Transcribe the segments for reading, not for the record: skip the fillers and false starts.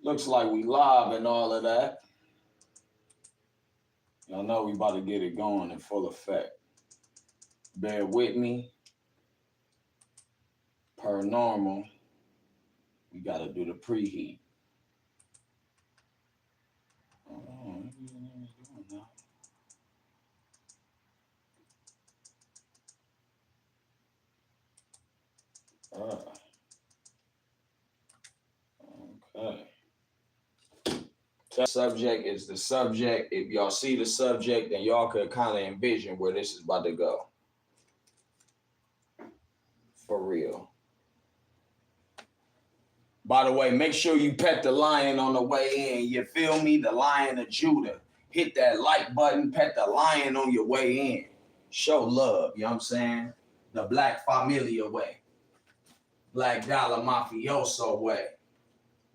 Looks like we live and all of that. Y'all know we about to get it going in full effect. Bear with me. Per normal, we got to do the preheat. Okay. Subject is the subject. If y'all see the subject, then y'all could kind of envision where this is about to go. For real. By the way, make sure you pet the lion on the way in. You feel me? The Lion of Judah. Hit that like button, pet the lion on your way in. Show love, you know what I'm saying? The Black Familia way. Black Dollar Mafioso way.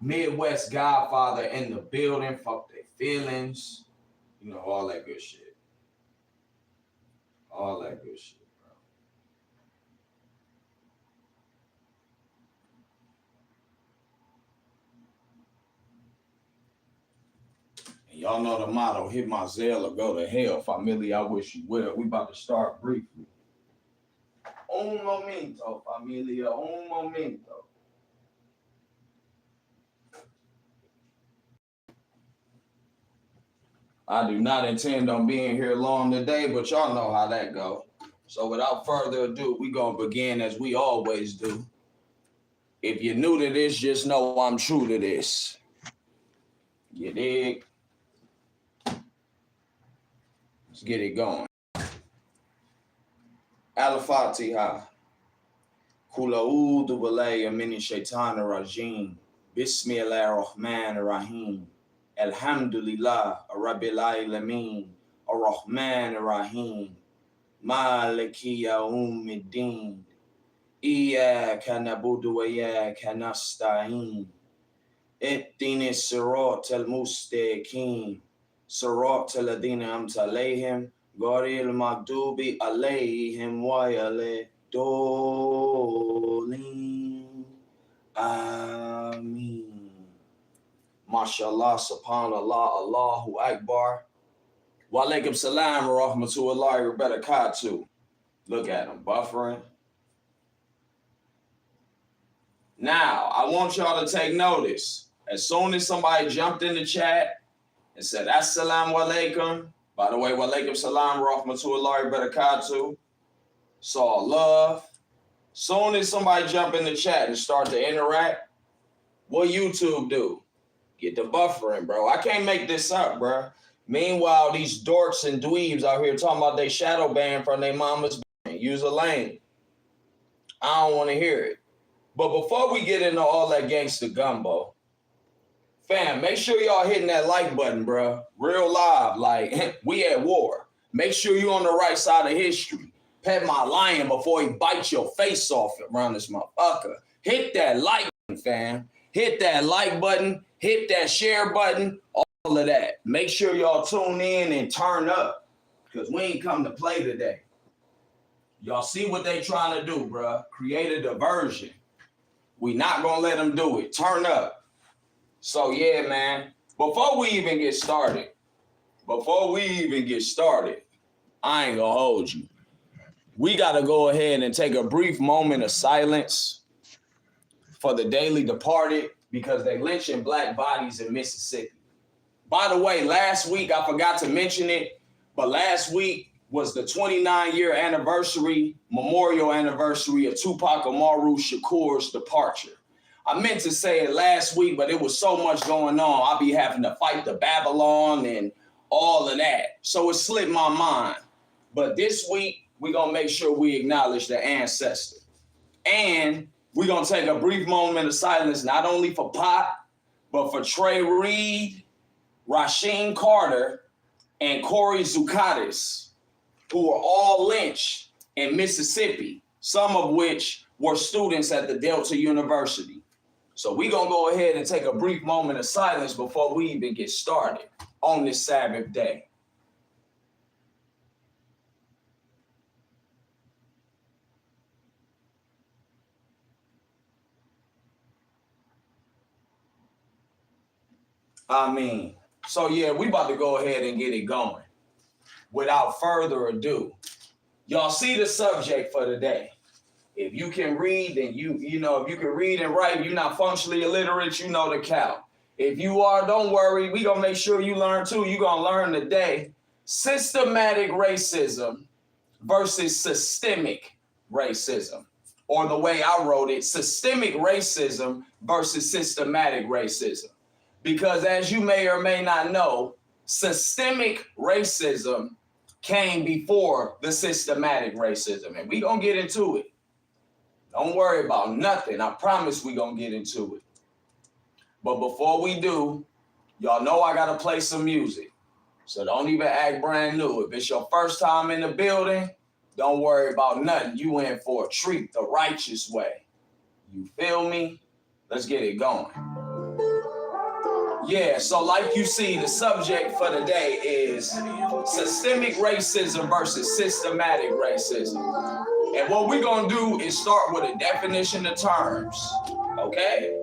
Midwest Godfather in the building. Fuck their feelings. You know, all that good shit. All that good shit, bro. And y'all know the motto, hit my Zelle or go to hell. Familia, I wish you well. We about to start briefly. Un momento, familia, un momento. I do not intend on being here long today, but y'all know how that go. So without further ado, we gonna begin as we always do. If you're new to this, just know I'm true to this. You dig? Let's get it going. Al-Fatiha. Kul a'udhu billahi min shaitanir rajim. Bismillahir rahmanir rahim. Alhamdulillah Rabbil Alamin. Ar-Rahmanir Rahim. Maliki Yawmiddin. Iyyaka na'budu wa iyyaka nasta'in. Ihdina siratal mustaqim. Siratal ladina an'amta alayhim ghayril maghdubi alayhim waladdallin. Ameen. Mashallah, subhanallah, Allahu Akbar. Wa alaikum salam wa rahmatullahi wa barakatuh. Look at him, buffering. Now, I want y'all to take notice. As soon as somebody jumped in the chat and said, Assalamu alaikum, by the way, wa alaikum salam wa rahmatullahi wa barakatuh, saw love. Soon as somebody jump in the chat and start to interact, what YouTube do? Get the buffering, bro. I can't make this up, bro. Meanwhile, these dorks and dweebs out here talking about they shadow ban from their mama's use a lane. I don't want to hear it. But before we get into all that gangsta gumbo, fam, make sure y'all hitting that like button, bro. Real live, like we at war. Make sure you on the right side of history. Pet my lion before he bites your face off around this motherfucker. Hit that like button, fam. Hit that like button. Hit that share button. All of that. Make sure y'all tune in and turn up, because we ain't come to play today. Y'all see what they trying to do, bro. Create a diversion. We not gonna let them do it. Turn up. So yeah, man. Before we even get started, I ain't gonna hold you. We gotta go ahead and take a brief moment of silence for the daily departed, because they lynching black bodies in Mississippi. By the way, last week, I forgot to mention it, but last week was the 29-year anniversary, memorial anniversary of Tupac Amaru Shakur's departure. I meant to say it last week, but it was so much going on. I'll be having to fight the Babylon and all of that. So it slipped my mind. But this week, we're going to make sure we acknowledge the ancestor. And we're going to take a brief moment of silence, not only for Pop, but for Trey Reed, Rasheem Carter, and Corey Zucattis, who were all lynched in Mississippi, some of which were students at the Delta University. So we're going to go ahead and take a brief moment of silence before we even get started on this Sabbath day. So yeah, we about to go ahead and get it going. Without further ado, y'all see the subject for today. If you can read, then you know, if you can read and write, you're not functionally illiterate, you know the count. If you are, don't worry, we gonna make sure you learn too. You're gonna learn today systematic racism versus systemic racism. Or the way I wrote it, systemic racism versus systematic racism. Because as you may or may not know, systemic racism came before the systematic racism. And we gonna get into it. Don't worry about nothing. I promise we gonna get into it. But before we do, y'all know I gotta play some music. So don't even act brand new. If it's your first time in the building, don't worry about nothing. You in for a treat the righteous way. You feel me? Let's get it going. Yeah, so like you see, the subject for today is systemic racism versus systematic racism. And what we're going to do is start with a definition of terms, okay?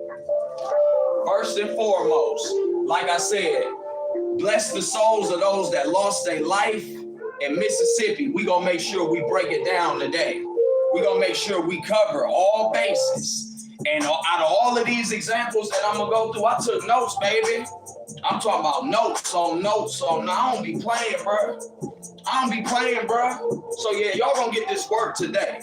First and foremost, like I said, bless the souls of those that lost their life in Mississippi. We're going to make sure we break it down today. We're going to make sure we cover all bases. And out of all of these examples that I'm going to go through, I took notes, baby. I'm talking about notes on notes. So no, I don't be playing, bro. So yeah, y'all gonna get this work today.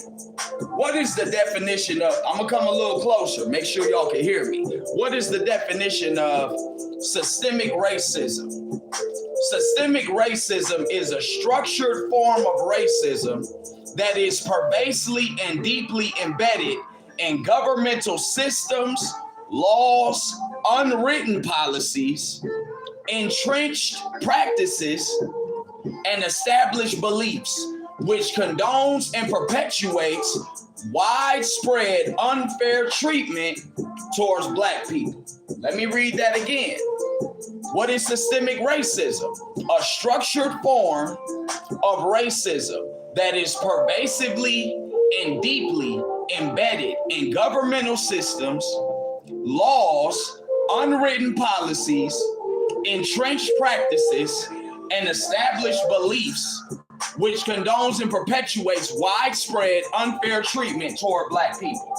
What is the definition of, I'm gonna come a little closer, make sure y'all can hear me. What is the definition of systemic racism? Systemic racism is a structured form of racism that is pervasively and deeply embedded in governmental systems, laws, unwritten policies, entrenched practices, and established beliefs, which condones and perpetuates widespread unfair treatment towards Black people. Let me read that again. What is systemic racism? A structured form of racism that is pervasively and deeply embedded in governmental systems, laws, unwritten policies, entrenched practices, and established beliefs, which condones and perpetuates widespread unfair treatment toward Black people.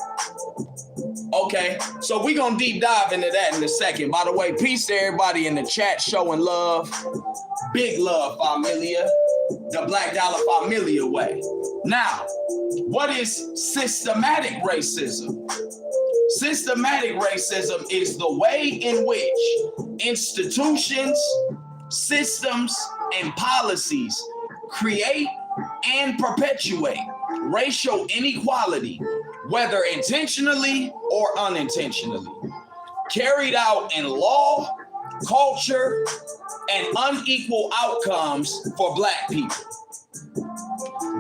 Okay, so we're gonna deep dive into that in a second. By the way, peace to everybody in the chat showing love. Big love, familia. The Black Dollar familia way. Now, what is systematic racism? Systematic racism is the way in which institutions, systems, and policies create and perpetuate racial inequality, whether intentionally or unintentionally, carried out in law, culture, and unequal outcomes for Black people.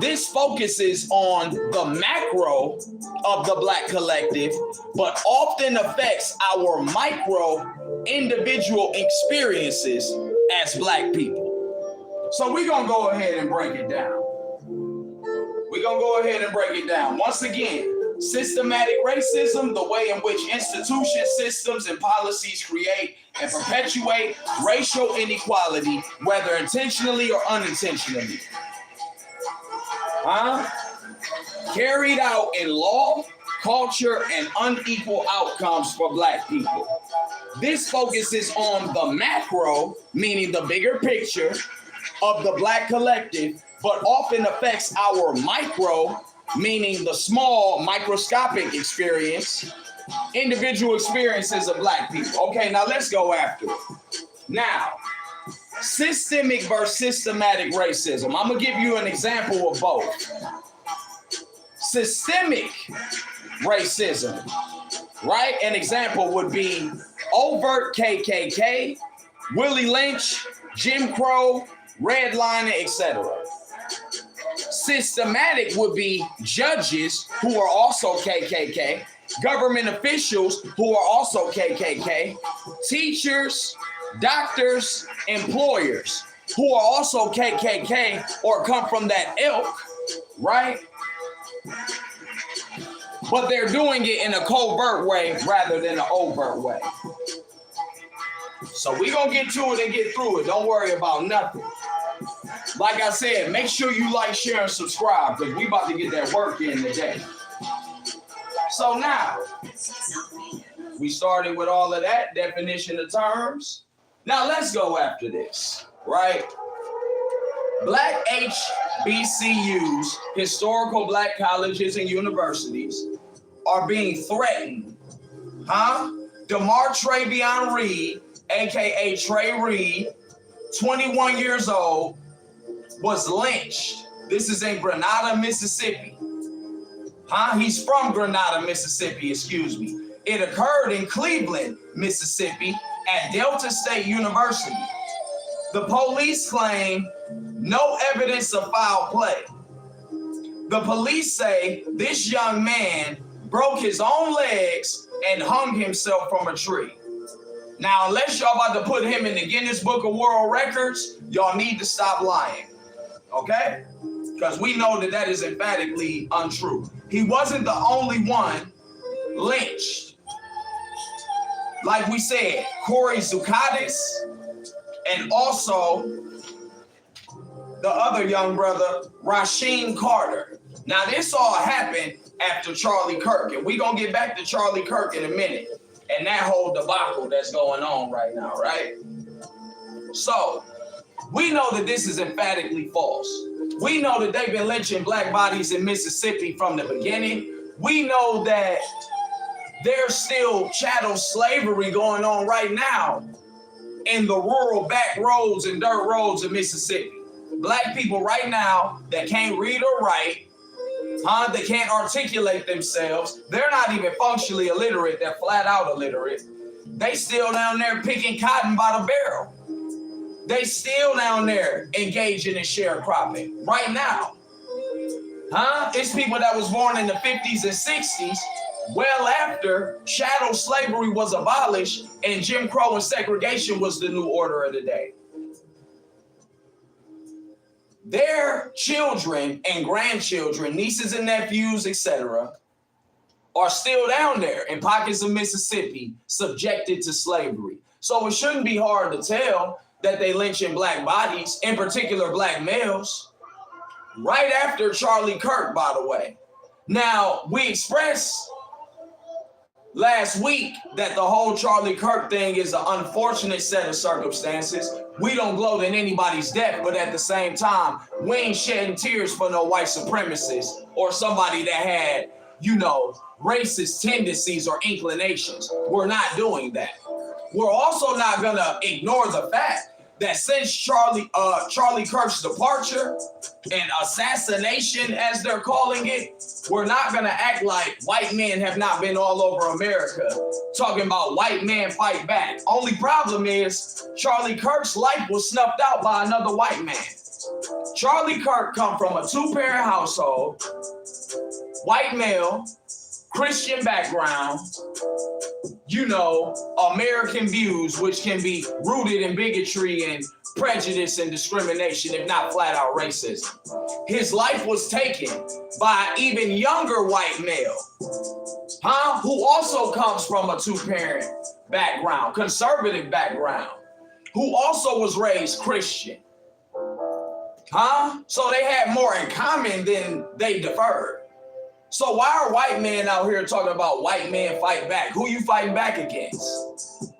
This focuses on the macro of the Black collective, but often affects our micro individual experiences as Black people. So we're going to go ahead and break it down. Once again, systematic racism, the way in which institutions, systems, and policies create and perpetuate racial inequality, whether intentionally or unintentionally. Carried out in law, culture, and unequal outcomes for Black people. This focuses on the macro, meaning the bigger picture of the Black collective, but often affects our micro, meaning the small microscopic individual experiences of Black people. Okay, now let's go after it. Now, systemic versus systematic racism. I'm gonna give you an example of both. Systemic racism, right? An example would be overt KKK, Willie Lynch, Jim Crow, redlining, etc. Systematic would be judges who are also KKK, government officials who are also KKK, teachers, doctors, employers who are also KKK or come from that ilk, right? But they're doing it in a covert way rather than an overt way. So we're going to get to it and get through it. Don't worry about nothing. Like I said, make sure you like, share, and subscribe because we about to get that work in today. So now, we started with all of that definition of terms. Now let's go after this, right? Black HBCUs, historical black colleges and universities, are being threatened. DeMar Travion Reed, aka Trey Reed, 21 years old, was lynched. This is in Grenada, Mississippi. He's from Grenada, Mississippi, excuse me. It occurred in Cleveland, Mississippi at Delta State University. The police claim no evidence of foul play. The police say this young man broke his own legs and hung himself from a tree. Now, unless y'all about to put him in the Guinness Book of World Records, y'all need to stop lying, okay? Because we know that that is emphatically untrue. He wasn't the only one lynched. Like we said, Corey Zucadis, and also the other young brother, Rasheem Carter. Now, this all happened after Charlie Kirk, and we're going to get back to Charlie Kirk in a minute and that whole debacle that's going on right now, right? So, we know that this is emphatically false. We know that they've been lynching black bodies in Mississippi from the beginning. We know that there's still chattel slavery going on right now in the rural back roads and dirt roads of Mississippi. Black people right now that can't read or write, they can't articulate themselves. They're not even functionally illiterate. They're flat out illiterate. They still down there picking cotton by the barrel. They still down there engaging in sharecropping right now. It's people that was born in the 50s and 60s, well after chattel slavery was abolished and Jim Crow and segregation was the new order of the day. Their children and grandchildren, nieces and nephews, etc., are still down there in pockets of Mississippi subjected to slavery. So it shouldn't be hard to tell that they lynching black bodies, in particular black males, right after Charlie Kirk, by the way. Now, we expressed last week that the whole Charlie Kirk thing is an unfortunate set of circumstances. We don't gloat in anybody's death, but at the same time, we ain't shedding tears for no white supremacist or somebody that had, racist tendencies or inclinations. We're not doing that. We're also not gonna ignore the fact that since Charlie Kirk's departure and assassination, as they're calling it, we're not gonna act like white men have not been all over America talking about white men fight back. Only problem is Charlie Kirk's life was snuffed out by another white man. Charlie Kirk come from a two-parent household, white male, Christian background, American views, which can be rooted in bigotry and prejudice and discrimination, if not flat out racism. His life was taken by an even younger white male, who also comes from a two-parent background, conservative background, who also was raised Christian. So they had more in common than they differed. So why are white men out here talking about white men fight back? Who you fighting back against?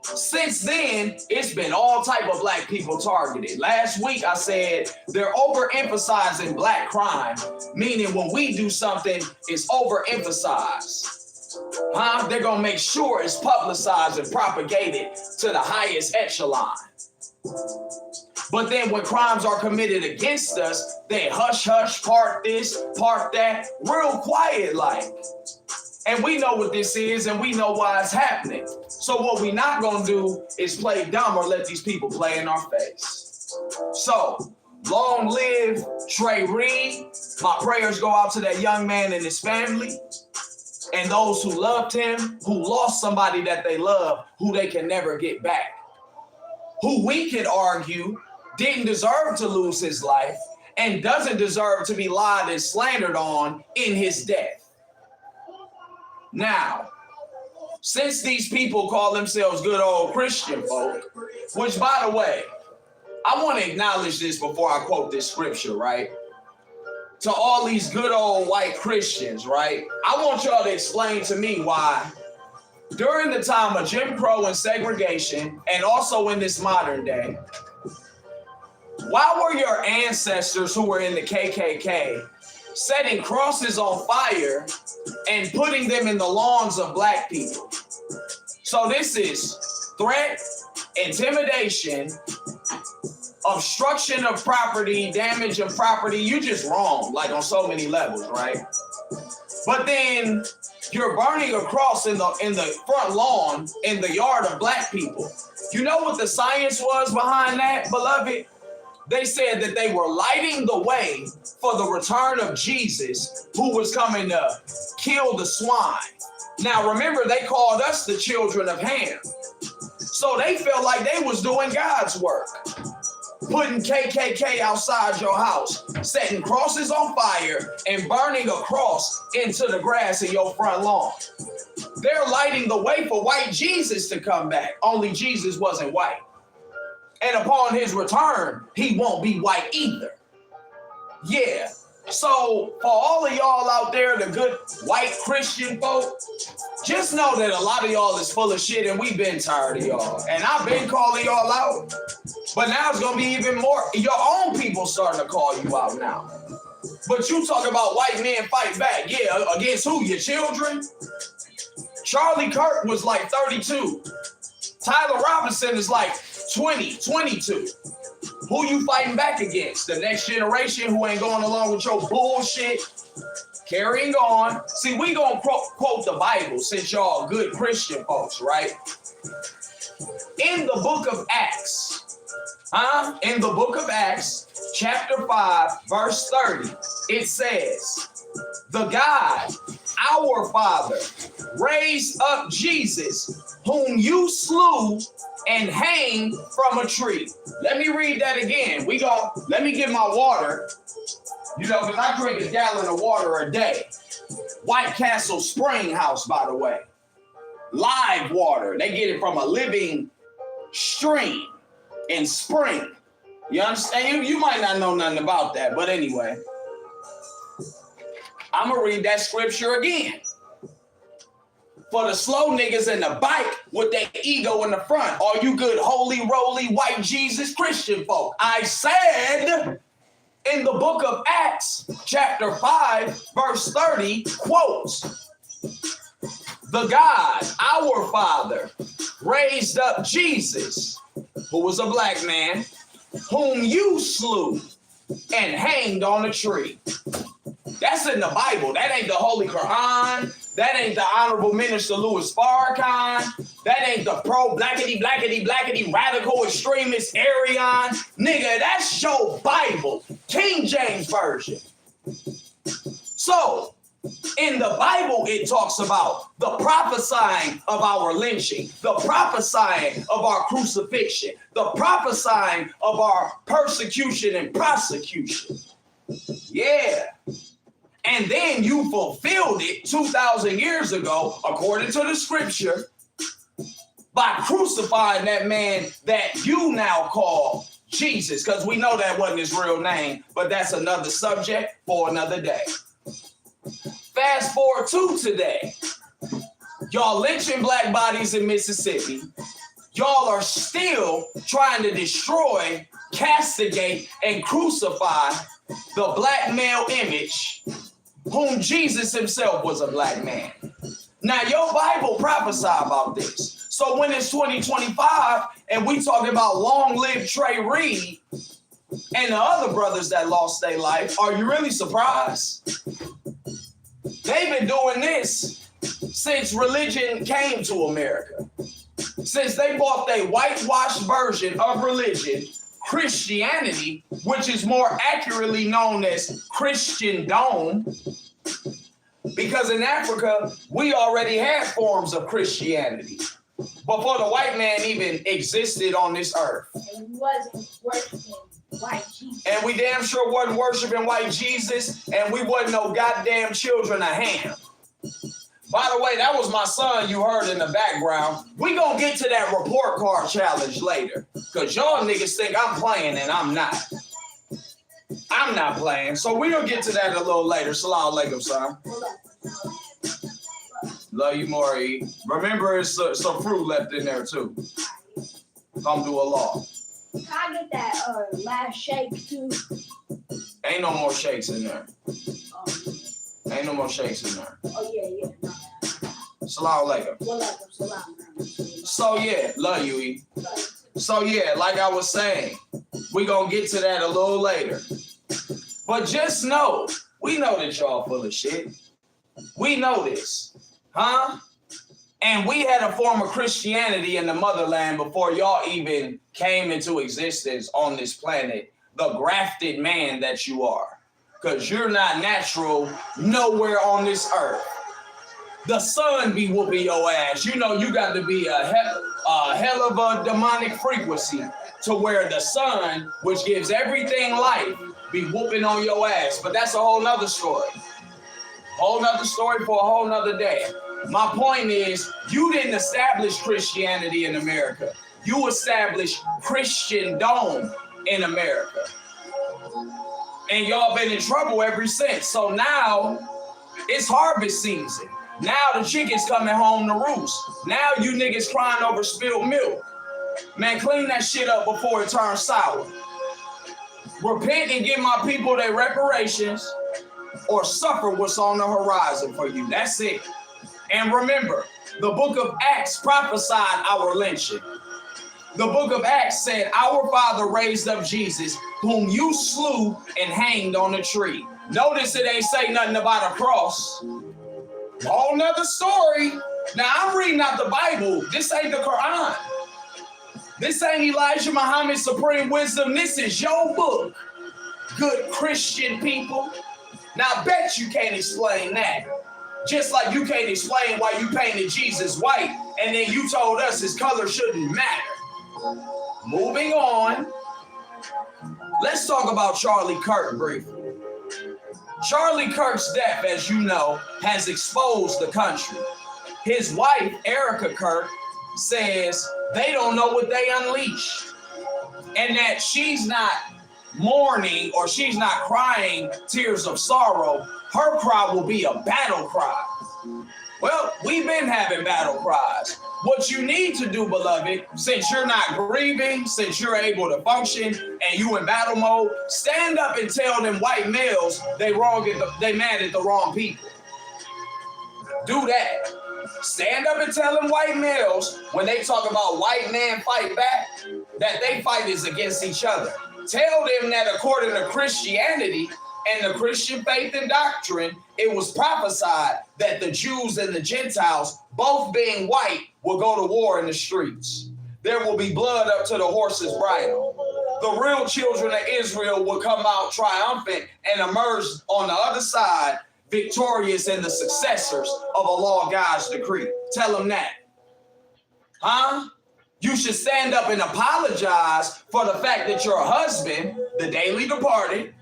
Since then, it's been all type of black people targeted. Last week, I said they're overemphasizing black crime, meaning when we do something, it's overemphasized. They're going to make sure it's publicized and propagated to the highest echelon. But then when crimes are committed against us, they hush, part this, part that, real quiet like. And we know what this is and we know why it's happening. So what we not gonna do is play dumb or let these people play in our face. So, long live Trey Reed. My prayers go out to that young man and his family and those who loved him, who lost somebody that they love, who they can never get back. Who we could argue didn't deserve to lose his life and doesn't deserve to be lied and slandered on in his death. Now, since these people call themselves good old Christian folk, Which, by the way, I want to acknowledge this before I quote this scripture, right? To all these good old white Christians, right? I want y'all to explain to me why during the time of Jim Crow and segregation, and also in this modern day, why were your ancestors who were in the KKK setting crosses on fire and putting them in the lawns of black people? So this is threat, intimidation, obstruction of property, damage of property. You just wrong, like on so many levels, right? But then you're burning a cross in the front lawn in the yard of black people. You know what the science was behind that, beloved? They said that they were lighting the way for the return of Jesus, who was coming to kill the swine. Now, remember, they called us the children of Ham. So they felt like they was doing God's work, putting KKK outside your house, setting crosses on fire, and burning a cross into the grass in your front lawn. They're lighting the way for white Jesus to come back, only Jesus wasn't white. And upon his return, he won't be white either. Yeah. So for all of y'all out there, the good white Christian folk, just know that a lot of y'all is full of shit and we've been tired of y'all. And I've been calling y'all out. But now it's going to be even more. Your own people starting to call you out now. But you talk about white men fight back. Yeah, against who? Your children? Charlie Kirk was like 32. Tyler Robinson is like 20, 22. Who you fighting back against? The next generation who ain't going along with your bullshit? Carrying on. See, we gonna quote the Bible since y'all good Christian folks, right? In the book of Acts, in the book of Acts, chapter 5, verse 30, it says, the God, our Father, raised up Jesus, whom you slew and hanged from a tree. Let me read that again. Let me get my water, because I drink a gallon of water a day. White Castle Spring House, by the way. Live water. They get it from a living stream in spring. You understand? You might not know nothing about that, but anyway. I'm going to read that scripture again. For the slow niggas in the bike with their ego in the front, all you good holy roly white Jesus Christian folk, I said in the book of Acts, chapter 5, verse 30, quotes, the God, our Father, raised up Jesus, who was a black man, whom you slew and hanged on a tree. That's in the Bible. That ain't the Holy Quran. That ain't the Honorable Minister Louis Farrakhan. That ain't the pro-blackity radical extremist Errion. Nigga, that's your Bible. King James Version. So, in the Bible, it talks about the prophesying of our lynching, the prophesying of our crucifixion, the prophesying of our persecution and prosecution. Yeah. And then you fulfilled it 2,000 years ago, according to the scripture, by crucifying that man that you now call Jesus, because we know that wasn't his real name, but that's another subject for another day. Fast forward to today. Y'all lynching black bodies in Mississippi. Y'all are still trying to destroy, castigate, and crucify the black male image, whom Jesus himself was a black man. Now, your Bible prophesy about this. So when it's 2025 and we talking about long live Trey Reed and the other brothers that lost their life, are you really surprised? They've been doing this since religion came to America. Since they bought their whitewashed version of religion, Christianity, which is more accurately known as Christendom, because in Africa, we already had forms of Christianity before the white man even existed on this earth. And we wasn't worshiping white Jesus. And we damn sure wasn't worshiping white Jesus, and we wasn't no goddamn children of Ham. By the way, that was my son you heard in the background. We gonna get to that report card challenge later. Because y'all niggas think I'm playing and I'm not. I'm not playing. So we gonna get to that a little later. Salam alaikum, son. Love you more, E. Remember, it's some fruit left in there, too. Come do Allah. Can I get that last shake, too? Ain't no more shakes in there. Ain't no more shakes in there. Oh, yeah. Salam alaikum. Walaikum salam. So, yeah, love you, E. So, yeah, like I was saying, we gonna get to that a little later. But just know, we know that y'all full of shit. We know this. Huh? And we had a form of Christianity in the motherland before y'all even came into existence on this planet. The grafted man that you are. Because you're not natural nowhere on this earth. The sun be whooping your ass. You know you got to be a hell of a demonic frequency to where the sun, which gives everything life, be whooping on your ass. But that's a whole nother story. Whole nother story for a whole nother day. My point is, you didn't establish Christianity in America. You established Christendom in America. And y'all been in trouble ever since. So now, it's harvest season. Now the chicken's coming home to roost. Now you niggas crying over spilled milk. Man, clean that shit up before it turns sour. Repent and give my people their reparations or suffer what's on the horizon for you. That's it. And remember, the book of Acts prophesied our lynching. The book of Acts said, our Father raised up Jesus, whom you slew and hanged on a tree. Notice it ain't say nothing about a cross. Whole nother story. Now, I'm reading out the Bible. This ain't the Quran. This ain't Elijah Muhammad's supreme wisdom. This is your book, good Christian people. Now, I bet you can't explain that. Just like you can't explain why you painted Jesus white and then you told us his color shouldn't matter. Moving on. Let's talk about Charlie Kirk briefly. Charlie Kirk's death, as you know, has exposed the country. His wife, Erica Kirk, says they don't know what they unleashed and that she's not mourning or she's not crying tears of sorrow. Her cry will be a battle cry. Well, we've been having battle cries. What you need to do, beloved, since you're not grieving, since you're able to function and you in battle mode, stand up and tell them white males they mad at the wrong people. Do that. Stand up and tell them white males when they talk about white men fight back, that they fight is against each other. Tell them that according to Christianity and the Christian faith and doctrine, it was prophesied that the Jews and the Gentiles, both being white, will go to war in the streets. There will be blood up to the horse's bridle. The real children of Israel will come out triumphant and emerge on the other side victorious and the successors of Allah God's decree. Tell them that. Huh? You should stand up and apologize for the fact that your husband, the daily departed,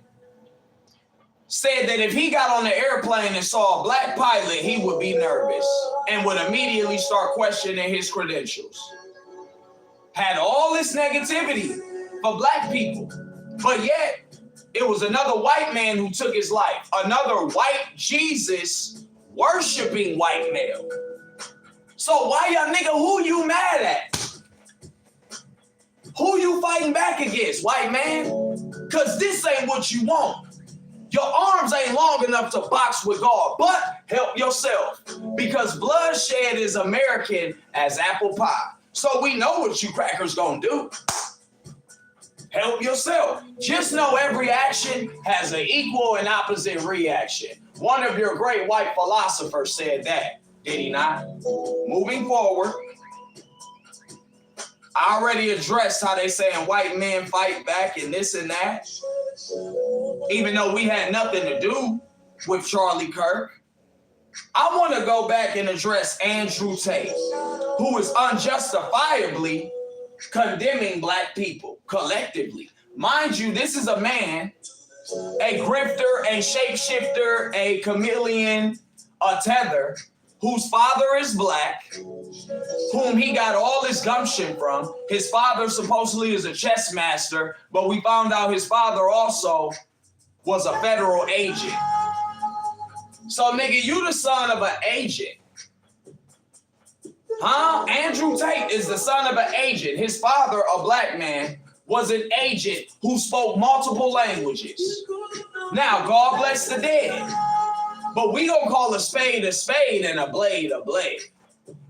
said that if he got on the airplane and saw a black pilot, he would be nervous and would immediately start questioning his credentials. Had all this negativity for black people, but yet it was another white man who took his life, another white Jesus worshiping white male. So why y'all nigga, who you mad at? Who you fighting back against, white man? Cause this ain't what you want. Your arms ain't long enough to box with God, but help yourself because bloodshed is American as apple pie. So we know what you crackers gonna do. Help yourself. Just know every action has an equal and opposite reaction. One of your great white philosophers said that, did he not? Moving forward, I already addressed how they saying white men fight back and this and that. Even though we had nothing to do with Charlie Kirk. I want to go back and address Andrew Tate, who is unjustifiably condemning black people collectively. Mind you, this is a man, a grifter, a shapeshifter, a chameleon, a tether, whose father is black, whom he got all his gumption from. His father supposedly is a chess master, but we found out his father also was a federal agent. So, nigga, you the son of an agent. Huh? Andrew Tate is the son of an agent. His father, a black man, was an agent who spoke multiple languages. Now, God bless the dead. But we gonna call a spade and a blade a blade.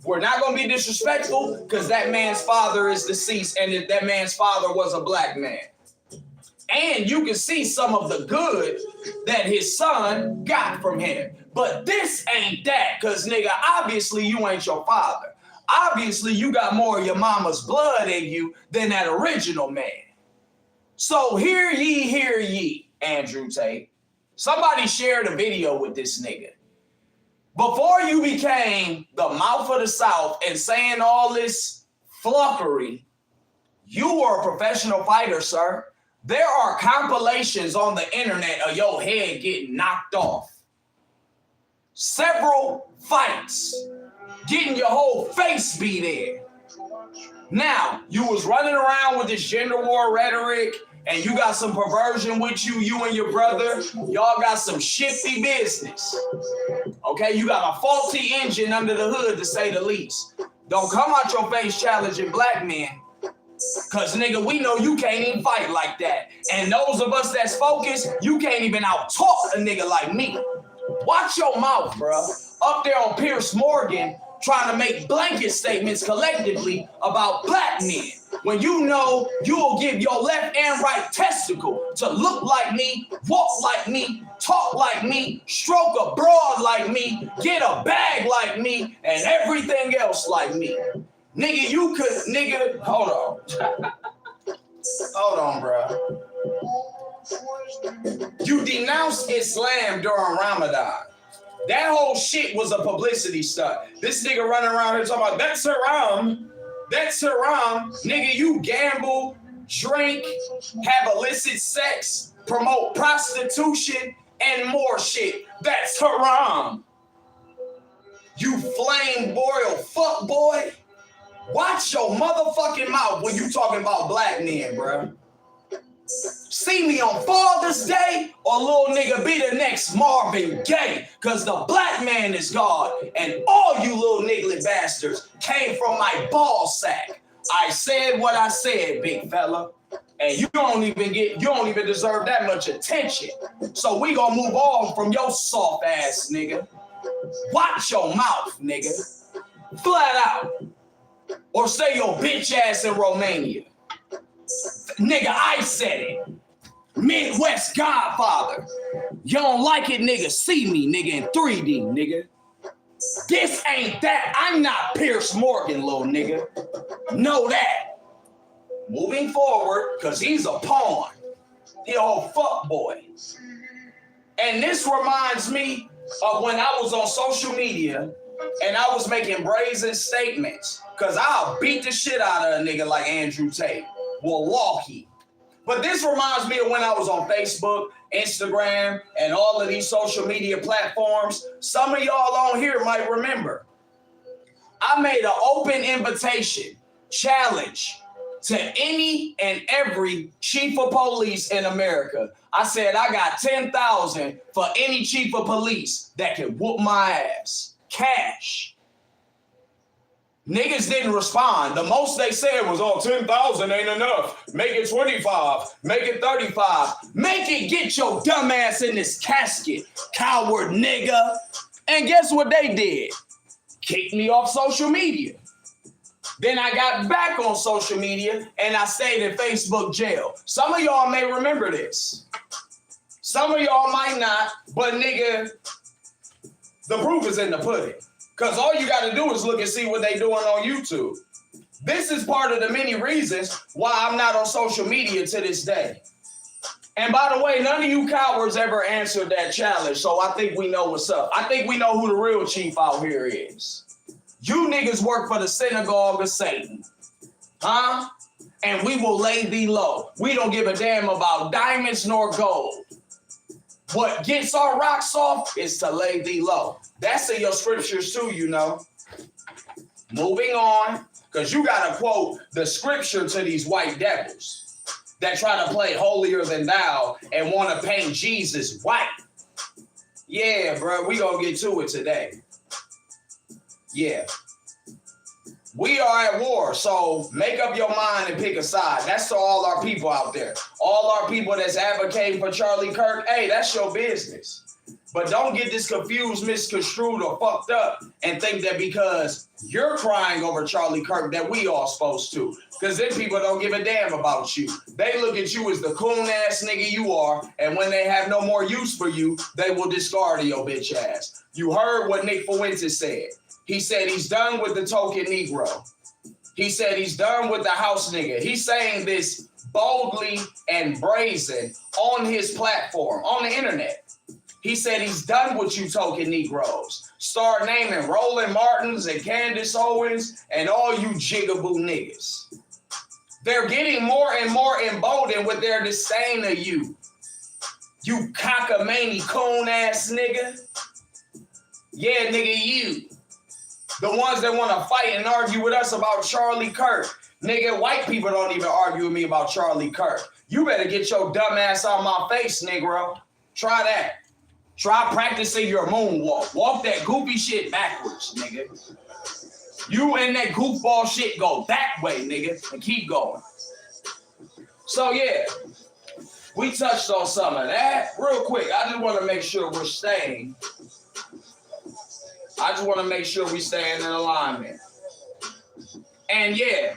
We're not gonna be disrespectful because that man's father is deceased and that man's father was a black man. And you can see some of the good that his son got from him. But this ain't that, because nigga, obviously you ain't your father. Obviously you got more of your mama's blood in you than that original man. So hear ye, Andrew Tate. Somebody shared a video with this nigga. Before you became the mouth of the South and saying all this fluffery, you were a professional fighter, sir. There are compilations on the internet of your head getting knocked off. Several fights, getting your whole face beat in. Now, you was running around with this gender war rhetoric and you got some perversion with you and your brother. Y'all got some shifty business. Okay, you got a faulty engine under the hood, to say the least. Don't come out your face challenging black men. Cause nigga, we know you can't even fight like that. And those of us that's focused, you can't even out-talk a nigga like me. Watch your mouth, bro. Up there on Piers Morgan, trying to make blanket statements collectively about black men. When you know you'll give your left and right testicle to look like me, walk like me, talk like me, stroke a broad like me, get a bag like me, and everything else like me. Nigga, you could, nigga, hold on. Hold on, bro. You denounced Islam during Ramadan. That whole shit was a publicity stunt. This nigga running around here talking about, that's haram. That's haram. Nigga, you gamble, drink, have illicit sex, promote prostitution, and more shit. That's haram. You flame boil fuck boy. Watch your motherfucking mouth when you talking about black men, bro. See me on Father's Day or little nigga be the next Marvin Gaye, cause the black man is God and all you little niggly bastards came from my ball sack. I said what I said, big fella, and you don't even deserve that much attention. So we gonna move on from your soft ass nigga. Watch your mouth, nigga. Flat out. Or say your bitch ass in Romania. Nigga, I said it. Midwest Godfather. You don't like it, nigga? See me, nigga, in 3D, nigga. This ain't that. I'm not Piers Morgan, little nigga. Know that. Moving forward, because he's a pawn. He old fuck boy. And this reminds me of when I was on social media and I was making brazen statements. Because I'll beat the shit out of a nigga like Andrew Tate. Wallahi. But this reminds me of when I was on Facebook, Instagram, and all of these social media platforms. Some of y'all on here might remember. I made an open invitation, challenge to any and every chief of police in America. I said, I got 10,000 for any chief of police that can whoop my ass. Cash. Niggas didn't respond. The most they said was, oh, 10,000 ain't enough. Make it 25. Make it 35. Make it get your dumb ass in this casket, coward nigga. And guess what they did? Kicked me off social media. Then I got back on social media and I stayed in Facebook jail. Some of y'all may remember this. Some of y'all might not, but nigga, the proof is in the pudding. Because all you got to do is look and see what they doing on YouTube. This is part of the many reasons why I'm not on social media to this day. And by the way, none of you cowards ever answered that challenge, so I think we know what's up. I think we know who the real chief out here is. You niggas work for the synagogue of Satan. Huh? And we will lay thee low. We don't give a damn about diamonds nor gold. What gets our rocks off is to lay thee low. That's in your scriptures too, you know. Moving on, because you got to quote the scripture to these white devils that try to play holier than thou and want to paint Jesus white. Yeah, bro, we going to get to it today. Yeah. We are at war, so make up your mind and pick a side. That's to all our people out there. All our people that's advocating for Charlie Kirk, hey, that's your business. But don't get this confused, misconstrued, or fucked up and think that because you're crying over Charlie Kirk that we all supposed to. Because then people don't give a damn about you. They look at you as the coon-ass nigga you are, and when they have no more use for you, they will discard your bitch ass. You heard what Nick Fuentes said. He said he's done with the token Negro. He said he's done with the house nigga. He's saying this boldly and brazen on his platform, on the internet. He said he's done with you token Negroes. Start naming Roland Martins and Candace Owens and all you jigaboo niggas. They're getting more and more emboldened with their disdain of you. You cockamamie coon-ass nigga. Yeah, nigga, you. The ones that want to fight and argue with us about Charlie Kirk. Nigga, white people don't even argue with me about Charlie Kirk. You better get your dumb ass out my face, Negro. Try that. Try practicing your moonwalk. Walk that goofy shit backwards, nigga. You and that goofball shit go that way, nigga, and keep going. So, yeah, we touched on some of that. Real quick, I just want to make sure we're staying. I just want to make sure we staying in alignment. And, yeah,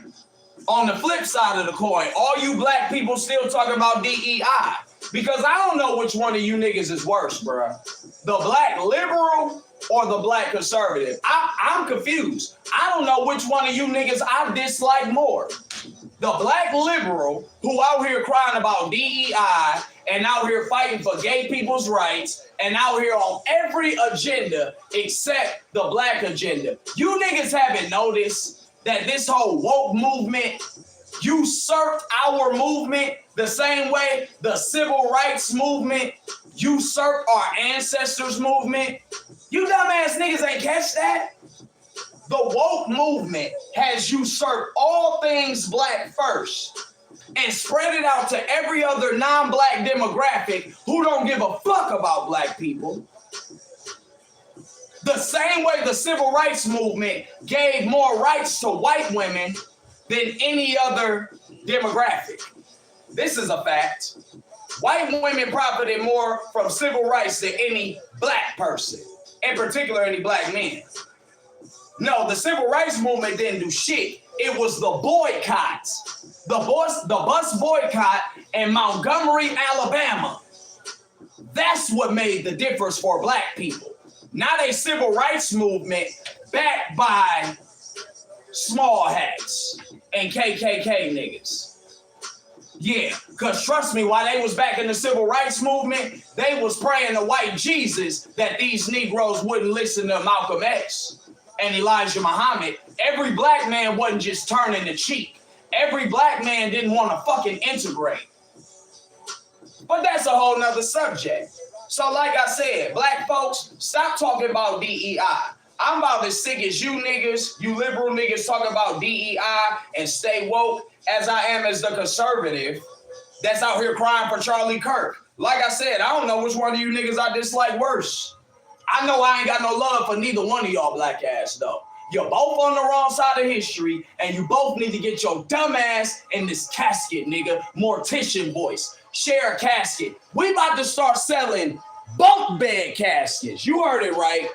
on the flip side of the coin, all you black people still talking about DEI. Because I don't know which one of you niggas is worse, bro. The black liberal or the black conservative. I'm confused. I don't know which one of you niggas I dislike more. The black liberal who out here crying about DEI and out here fighting for gay people's rights and out here on every agenda except the black agenda. You niggas haven't noticed that this whole woke movement usurped our movement the same way the civil rights movement usurped our ancestors' movement? You dumbass niggas ain't catch that? The woke movement has usurped all things black first and spread it out to every other non-black demographic who don't give a fuck about black people. The same way the civil rights movement gave more rights to white women than any other demographic. This is a fact. White women profited more from civil rights than any black person, in particular any black men. No, the civil rights movement didn't do shit. It was the boycotts. The bus boycott in Montgomery, Alabama. That's what made the difference for black people. Not a civil rights movement backed by small hats and KKK niggas. Yeah, because trust me, while they was back in the civil rights movement, they was praying to white Jesus that these Negroes wouldn't listen to Malcolm X and Elijah Muhammad. Every black man wasn't just turning the cheek. Every black man didn't want to fucking integrate. But that's a whole nother subject. So like I said, black folks, stop talking about DEI. I'm about as sick as you niggas, you liberal niggas talking about DEI and stay woke as I am as the conservative that's out here crying for Charlie Kirk. Like I said, I don't know which one of you niggas I dislike worse. I know I ain't got no love for neither one of y'all black ass though. You're both on the wrong side of history and you both need to get your dumb ass in this casket, nigga. Mortician voice. Share a casket. We about to start selling bunk bed caskets. You heard it right.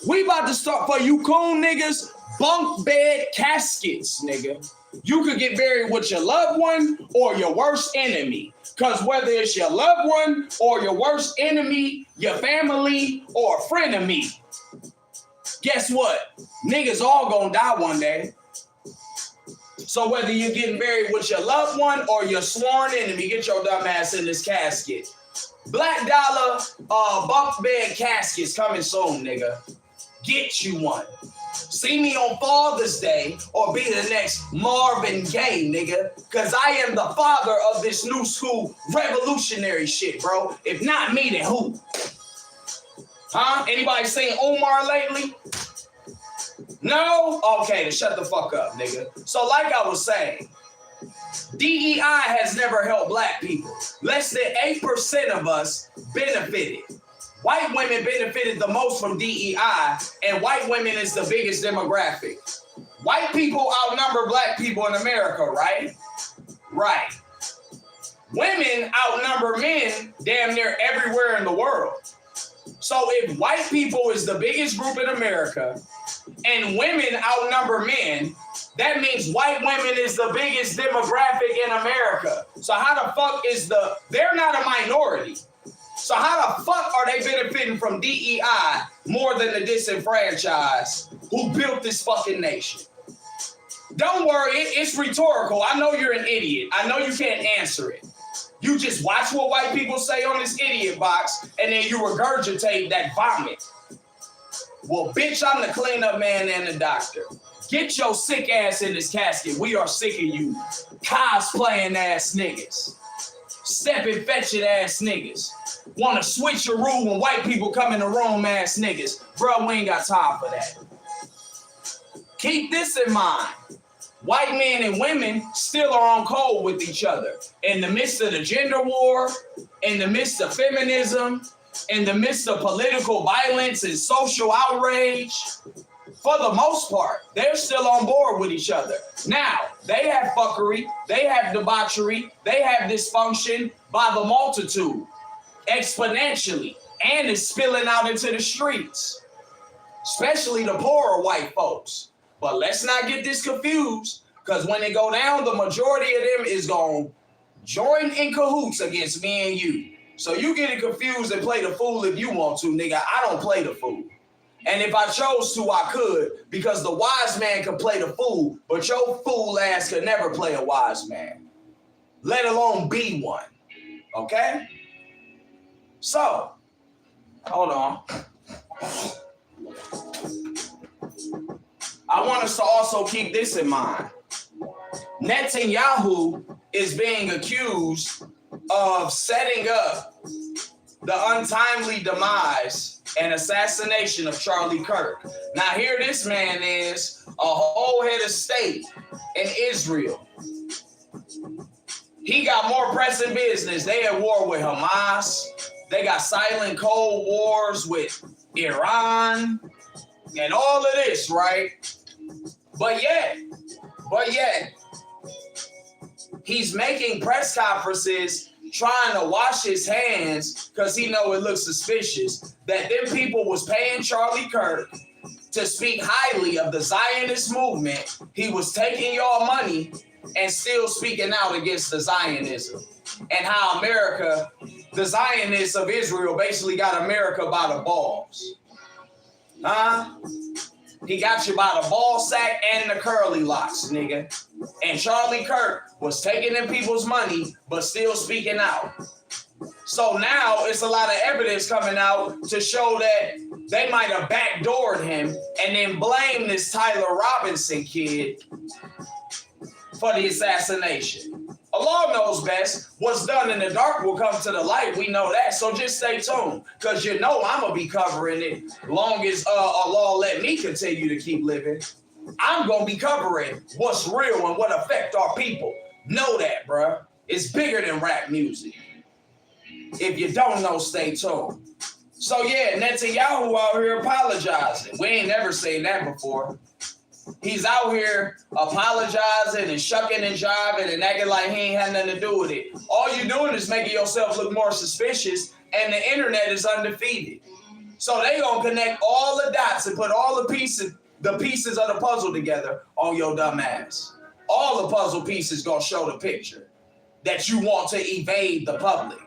We about to start for you coon niggas, bunk bed caskets, nigga. You could get buried with your loved one or your worst enemy. Because whether it's your loved one or your worst enemy, your family, or a friend of me, guess what? Niggas all gonna die one day. So whether you're getting buried with your loved one or your sworn enemy, get your dumb ass in this casket. Black Dollar bunk bed caskets coming soon, nigga. Get you one. See me on Father's Day or be the next Marvin Gaye, nigga. Because I am the father of this new school revolutionary shit, bro. If not me, then who? Huh? Anybody seen Omar lately? No? Okay, then shut the fuck up, nigga. So like I was saying, DEI has never helped black people. Less than 8% of us benefited. White women benefited the most from DEI, and white women is the biggest demographic. White people outnumber black people in America, right? Right. Women outnumber men damn near everywhere in the world. So if white people is the biggest group in America, and women outnumber men, that means white women is the biggest demographic in America. So how the fuck is they're not a minority. So how the fuck are they benefiting from DEI more than the disenfranchised who built this fucking nation? Don't worry, it's rhetorical. I know you're an idiot. I know you can't answer it. You just watch what white people say on this idiot box, and then you regurgitate that vomit. Well, bitch, I'm the cleanup man and the doctor. Get your sick ass in this casket. We are sick of you cosplaying ass niggas. Stepping fetching ass niggas. Want to switch your rule when white people come in the room ass niggas. Bro, we ain't got time for that. Keep this in mind. White men and women still are on code with each other. In the midst of the gender war, in the midst of feminism, in the midst of political violence and social outrage, for the most part, they're still on board with each other. Now, they have fuckery, they have debauchery, they have dysfunction by the multitude, exponentially, and it's spilling out into the streets, especially the poorer white folks. But let's not get this confused, because when they go down, the majority of them is going to join in cahoots against me and you. So you get it confused and play the fool if you want to, nigga. I don't play the fool. And if I chose to, I could, because the wise man can play the fool, but your fool ass could never play a wise man, let alone be one. Okay? So, hold on. I want us to also keep this in mind. Netanyahu is being accused of setting up the untimely demise and assassination of Charlie Kirk. Now here this man is, a whole head of state in Israel. He got more pressing business. They at war with Hamas. They got silent cold wars with Iran and all of this, right? But yet, he's making press conferences trying to wash his hands because he know it looks suspicious that them people was paying Charlie Kirk to speak highly of the Zionist movement. He was taking y'all money and still speaking out against the Zionism and how America, the Zionists of Israel, basically got America by the balls. Huh? He got you by the ball sack and the curly locks, nigga. And Charlie Kirk was taking them people's money, but still speaking out. So now it's a lot of evidence coming out to show that they might have backdoored him and then blame this Tyler Robinson kid for the assassination. Allah knows best. What's done in the dark will come to the light. We know that. So just stay tuned, because you know I'm going to be covering it long as Allah let me continue to keep living. I'm going to be covering what's real and what affect our people. Know that, bruh. It's bigger than rap music. If you don't know, stay tuned. So yeah, Netanyahu out here apologizing. We ain't never seen that before. He's out here apologizing and shucking and jiving and acting like he ain't had nothing to do with it. All you're doing is making yourself look more suspicious, and the internet is undefeated. So they gonna connect all the dots and put all the pieces of the puzzle together on your dumb ass. All the puzzle pieces gonna show the picture that you want to evade the public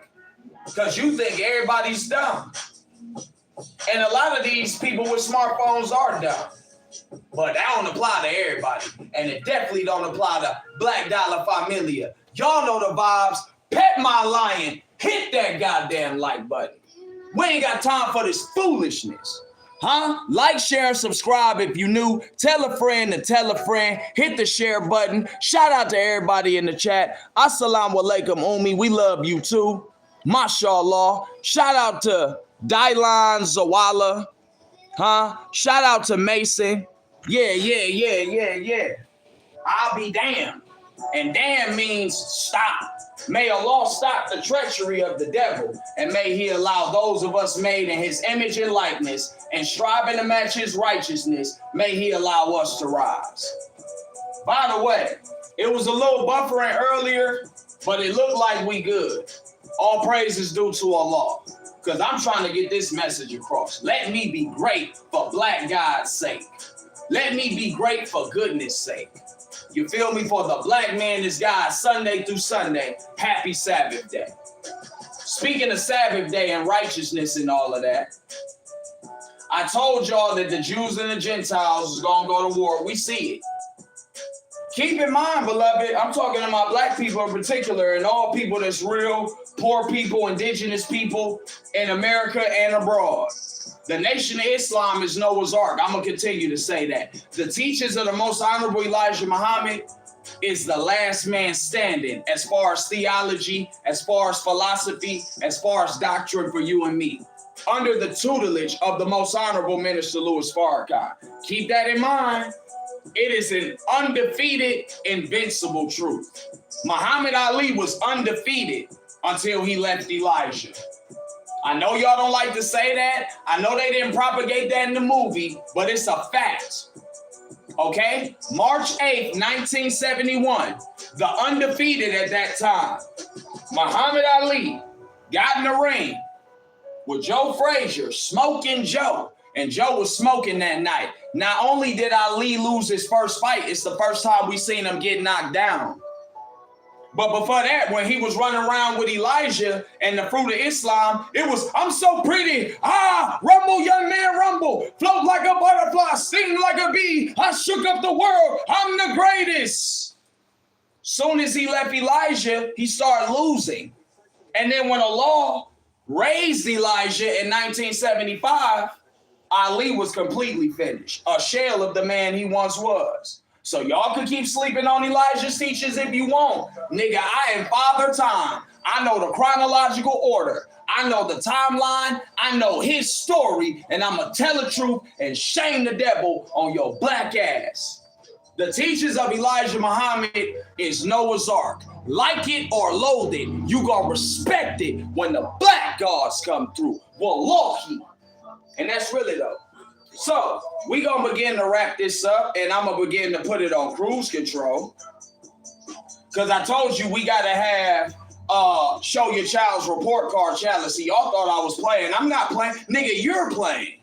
because you think everybody's dumb. And a lot of these people with smartphones are dumb. But that don't apply to everybody. And it definitely don't apply to Black Dollar Familia. Y'all know the vibes. Pet my lion. Hit that goddamn like button. We ain't got time for this foolishness. Huh? Like, share, and subscribe if you new. Tell a friend to tell a friend. Hit the share button. Shout out to everybody in the chat. Assalamu alaikum, Umi. We love you too. Mashallah. Shout out to Dylan Zawala. Huh? Shout out to Mason. Yeah. I'll be damned. And damn means stop. May Allah stop the treachery of the devil, and may he allow those of us made in his image and likeness and striving to match his righteousness, may he allow us to rise. By the way, it was a little buffering earlier, but it looked like we good. All praise is due to Allah, because I'm trying to get this message across. Let me be great for black God's sake. Let me be great for goodness sake. You feel me? For the black man is God, Sunday through Sunday. Happy Sabbath day. Speaking of Sabbath day and righteousness and all of that, I told y'all that the Jews and the Gentiles is going to go to war. We see it. Keep in mind, beloved, I'm talking to my black people in particular and all people that's real, poor people, indigenous people in America and abroad. The Nation of Islam is Noah's Ark. I'm going to continue to say that. The teachings of the Most Honorable Elijah Muhammad is the last man standing as far as theology, as far as philosophy, as far as doctrine for you and me, under the tutelage of the Most Honorable Minister Louis Farrakhan. Keep that in mind. It is an undefeated, invincible truth. Muhammad Ali was undefeated until he left Elijah. I know y'all don't like to say that. I know they didn't propagate that in the movie, but it's a fact. Okay? March 8th, 1971, the undefeated at that time, Muhammad Ali got in the ring with Joe Frazier, Smoking Joe, and Joe was smoking that night. Not only did Ali lose his first fight, it's the first time we seen him get knocked down. But before that, when he was running around with Elijah and the fruit of Islam, it was, I'm so pretty. Rumble, young man, rumble. Float like a butterfly, sting like a bee. I shook up the world. I'm the greatest. Soon as he left Elijah, he started losing. And then when Allah raised Elijah in 1975, Ali was completely finished, a shell of the man he once was. So y'all can keep sleeping on Elijah's teachings if you want. Nigga, I am Father Time. I know the chronological order. I know the timeline. I know his story. And I'm going to tell the truth and shame the devil on your black ass. The teachings of Elijah Muhammad is Noah's Ark. Like it or loathe it, you going to respect it when the black gods come through. Wallahi. And that's really though. So, we going to begin to wrap this up, and I'm going to begin to put it on cruise control. Because I told you we got to have show your child's report card challenge. See, y'all thought I was playing. I'm not playing. Nigga, you're playing.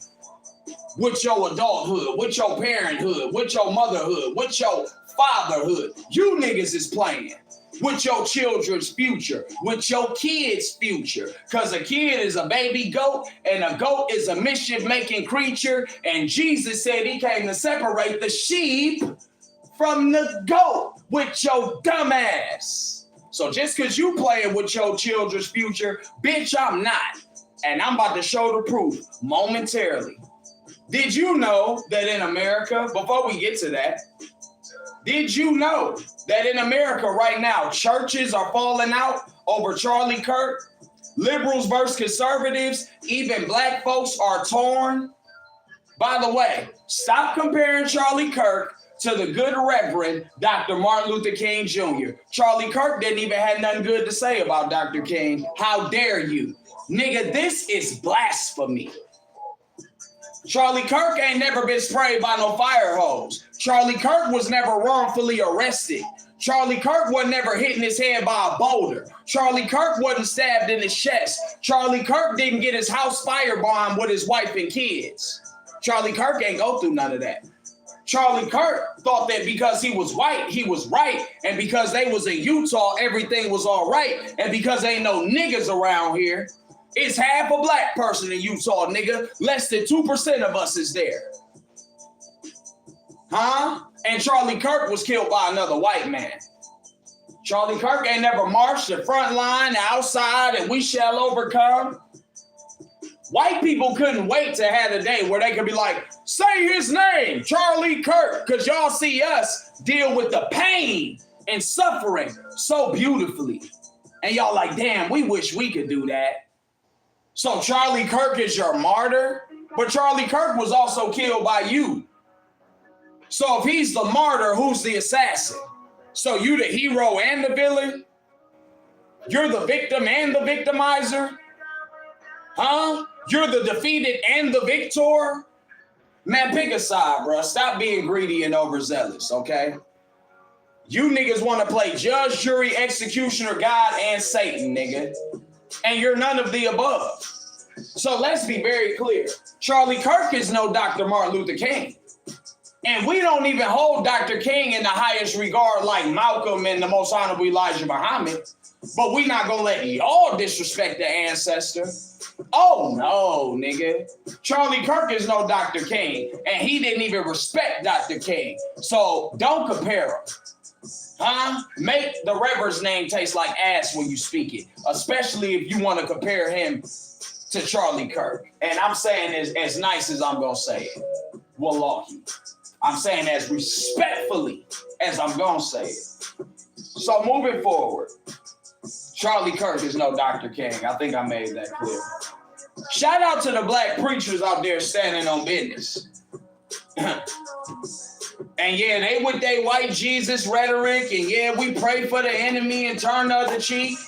With your adulthood, with your parenthood, with your motherhood, with your fatherhood. You niggas is playing. With your children's future, with your kids' future. Because a kid is a baby goat, and a goat is a mischief-making creature, and Jesus said he came to separate the sheep from the goat with your dumb ass. So just because you playing with your children's future, bitch, I'm not. And I'm about to show the proof momentarily. Did you know that in America, before we get to that, did you know that in America right now, churches are falling out over Charlie Kirk? Liberals versus conservatives, even black folks are torn. By the way, stop comparing Charlie Kirk to the good Reverend Dr. Martin Luther King Jr. Charlie Kirk didn't even have nothing good to say about Dr. King. How dare you? Nigga, this is blasphemy. Charlie Kirk ain't never been sprayed by no fire hose. Charlie Kirk was never wrongfully arrested. Charlie Kirk wasn't never hitting his head by a boulder. Charlie Kirk wasn't stabbed in his chest. Charlie Kirk didn't get his house firebombed with his wife and kids. Charlie Kirk ain't go through none of that. Charlie Kirk thought that because he was white, he was right. And because they was in Utah, everything was all right. And because ain't no niggas around here, it's half a black person in Utah, nigga. Less than 2% of us is there. Huh? And Charlie Kirk was killed by another white man. Charlie Kirk ain't never marched the front line, the outside, and we shall overcome. White people couldn't wait to have a day where they could be like, say his name, Charlie Kirk, because y'all see us deal with the pain and suffering so beautifully. And y'all like, damn, we wish we could do that. So Charlie Kirk is your martyr, but Charlie Kirk was also killed by you. So if he's the martyr, who's the assassin? So you the hero and the villain? You're the victim and the victimizer? Huh? You're the defeated and the victor? Man, pick a side, bro. Stop being greedy and overzealous, okay? You niggas want to play judge, jury, executioner, God, and Satan, nigga. And you're none of the above. So let's be very clear. Charlie Kirk is no Dr. Martin Luther King. And we don't even hold Dr. King in the highest regard like Malcolm and the most honorable Elijah Muhammad. But we not gonna let y'all disrespect the ancestor. Oh no, nigga. Charlie Kirk is no Dr. King, and he didn't even respect Dr. King. So don't compare him. Huh? Make the Reverend's name taste like ass when you speak it, especially if you want to compare him to Charlie Kirk. And I'm saying as nice as I'm gonna say it. Wallahi. I'm saying as respectfully as I'm gonna say it. So moving forward, Charlie Kirk is no Dr. King. I think I made that clear. Shout out to the black preachers out there standing on business. And yeah, they with their white Jesus rhetoric, and yeah, we pray for the enemy and turn the other cheek.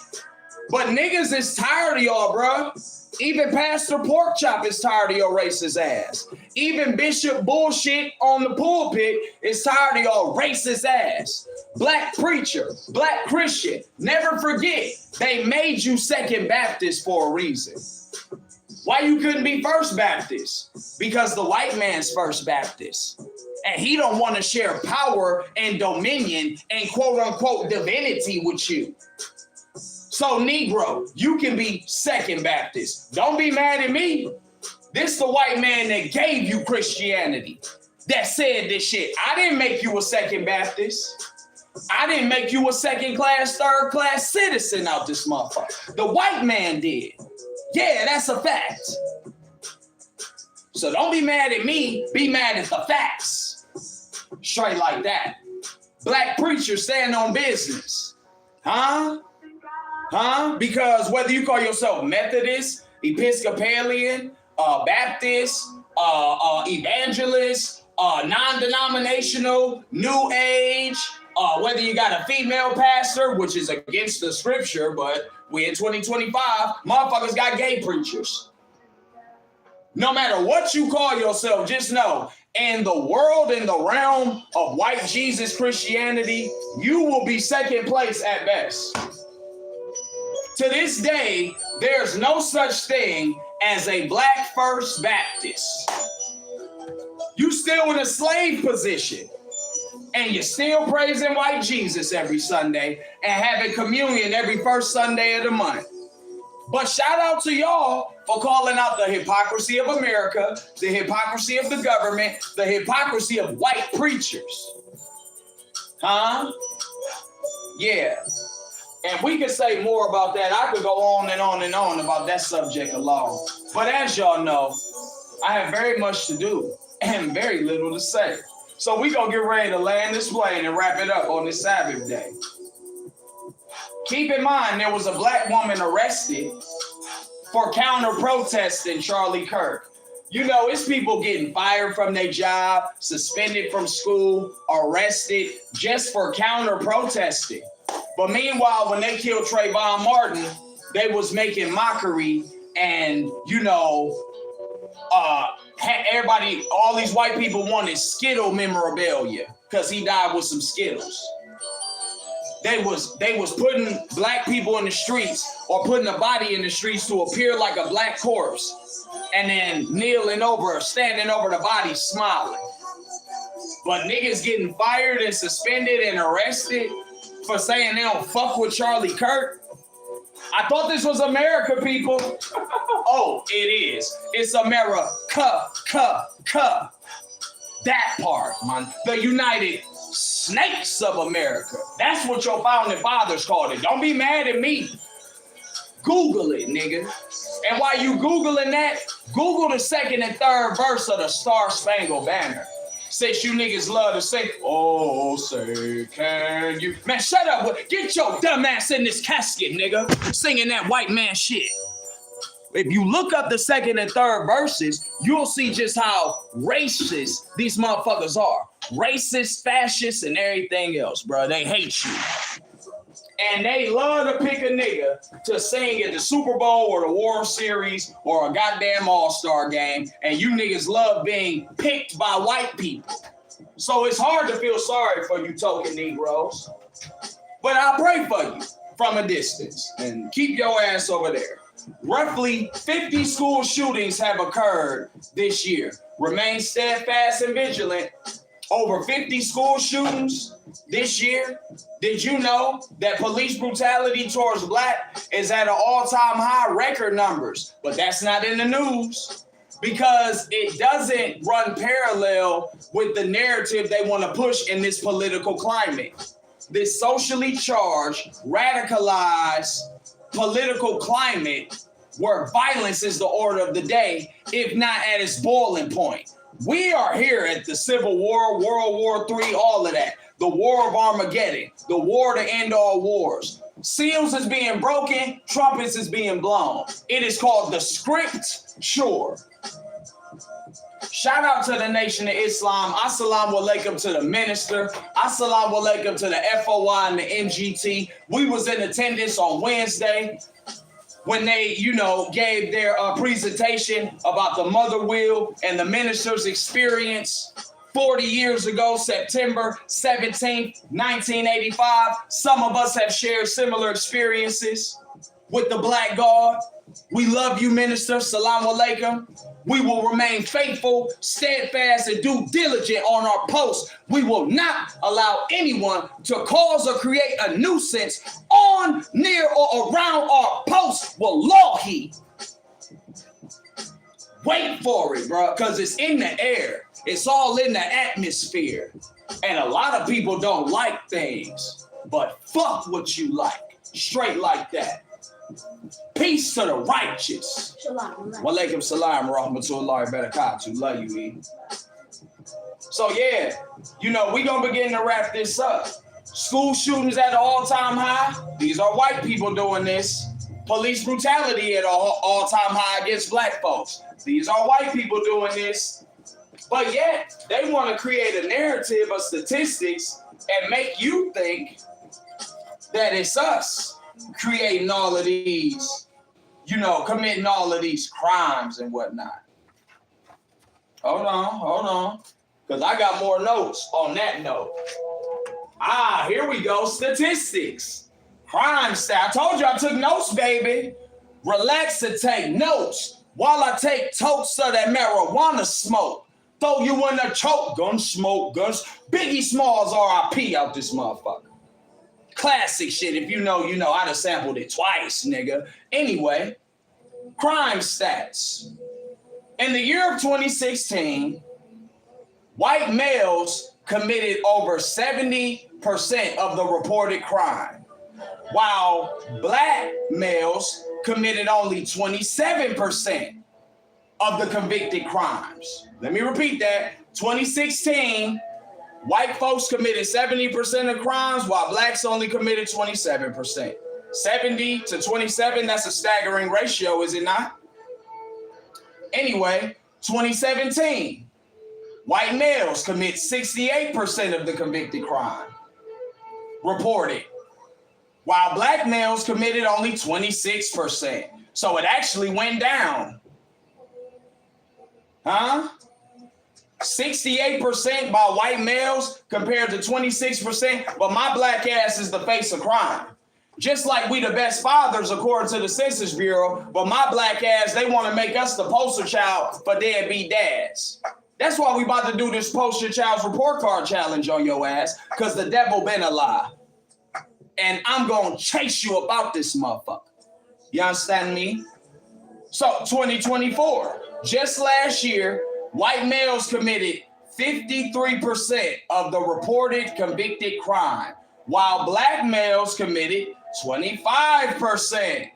But niggas is tired of y'all, bro. Even Pastor Porkchop is tired of your racist ass. Even Bishop Bullshit on the pulpit is tired of y'all racist ass. Black preacher, black Christian, never forget, they made you Second Baptist for a reason. Why you couldn't be First Baptist? Because the white man's First Baptist. And he don't want to share power and dominion and quote unquote divinity with you. So Negro, you can be Second Baptist. Don't be mad at me. This the white man that gave you Christianity, that said this shit. I didn't make you a Second Baptist. I didn't make you a second class, third class citizen out this motherfucker. The white man did. Yeah, that's a fact. So don't be mad at me, be mad at the facts. Straight like that. Black preachers stand on business. Huh? Because whether you call yourself Methodist, Episcopalian, Baptist, evangelist, non-denominational, New Age, whether you got a female pastor, which is against the scripture, but we in 2025, motherfuckers got gay preachers. No matter what you call yourself, just know, in the world, in the realm of white Jesus Christianity, you will be second place at best. To this day, there's no such thing as a black First Baptist. You still in a slave position, and you're still praising white Jesus every Sunday and having communion every first Sunday of the month. But shout out to y'all for calling out the hypocrisy of America, the hypocrisy of the government, the hypocrisy of white preachers. Huh? Yeah. And we could say more about that. I could go on and on and on about that subject alone. But as y'all know, I have very much to do and very little to say. So we gonna get ready to land this plane and wrap it up on this Sabbath day. Keep in mind, there was a black woman arrested for counter-protesting Charlie Kirk. You know, it's people getting fired from their job, suspended from school, arrested just for counter-protesting. But meanwhile, when they killed Trayvon Martin, they was making mockery and, you know, everybody, all these white people wanted Skittle memorabilia because he died with some Skittles. They was putting black people in the streets or putting a body in the streets to appear like a black corpse and then kneeling over, standing over the body, smiling. But niggas getting fired and suspended and arrested for saying they don't fuck with Charlie Kirk. I thought this was America, people. Oh, it is. It's America. That part, man. The United Snakes of America. That's what your founding fathers called it. Don't be mad at me. Google it, nigga. And while you Googling that, Google the second and third verse of the Star Spangled Banner. Since you niggas love to say, oh, say, can you? Man, shut up. Get your dumb ass in this casket, nigga. Singing that white man shit. If you look up the second and third verses, you'll see just how racist these motherfuckers are. Racist, fascist, and everything else, bro. They hate you. And they love to pick a nigga to sing at the Super Bowl or the World Series or a goddamn All-Star game. And you niggas love being picked by white people. So it's hard to feel sorry for you token Negroes. But I pray for you from a distance and keep your ass over there. Roughly 50 school shootings have occurred this year. Remain steadfast and vigilant. Over 50 school shootings this year. Did you know that police brutality towards black is at an all-time high, record numbers? But that's not in the news because it doesn't run parallel with the narrative they want to push in this political climate. This socially charged, radicalized political climate where violence is the order of the day, if not at its boiling point. We are here at the Civil War, World War III, all of that. The War of Armageddon, the war to end all wars. Seals is being broken, trumpets is being blown. It is called the script, sure. Shout out to the Nation of Islam. Assalamu alaikum to the minister. Assalamu alaikum to the FOI and the MGT. We was in attendance on Wednesday when they, gave their presentation about the mother wheel and the minister's experience 40 years ago, September 17th, 1985. Some of us have shared similar experiences with the Black God. We love you, minister. Salaam alaikum. We will remain faithful, steadfast, and due diligent on our post. We will not allow anyone to cause or create a nuisance on, near, or around our post. Wallahi. Wait for it, bro, because it's in the air. It's all in the atmosphere. And a lot of people don't like things, but fuck what you like. Straight like that. Peace to the righteous. Shalom. Walaikum salam, rahmatullahi barakatuh. Love you, E. So yeah, we gonna begin to wrap this up. School shootings at an all-time high. These are white people doing this. Police brutality at an all-time high against black folks. These are white people doing this. But yet, they want to create a narrative of statistics and make you think that it's us creating all of these, committing all of these crimes and whatnot. Hold on. Because I got more notes on that note. Here we go. Statistics. Crime stat. I told you I took notes, baby. Relax and take notes while I take totes of that marijuana smoke. Throw you in a choke. Gun smoke, guns. Biggie Smalls RIP out this motherfucker. Classic shit. If you know, I done sampled it twice, nigga. Anyway, crime stats. In the year of 2016, white males committed over 70% of the reported crime, while black males committed only 27% of the convicted crimes. Let me repeat that. 2016, white folks committed 70% of crimes, while blacks only committed 27%. 70 to 27, that's a staggering ratio, is it not? Anyway, 2017, white males commit 68% of the convicted crime reported, while black males committed only 26%. So it actually went down. 68% by white males compared to 26%, but my black ass is the face of crime. Just like we the best fathers according to the Census Bureau, but my black ass, they want to make us the poster child for deadbeat dads. That's why we about to do this poster child's report card challenge on your ass, because the devil been a lie. And I'm going to chase you about this motherfucker. You understand me? So 2024, just last year, white males committed 53% of the reported convicted crime, while black males committed 25%.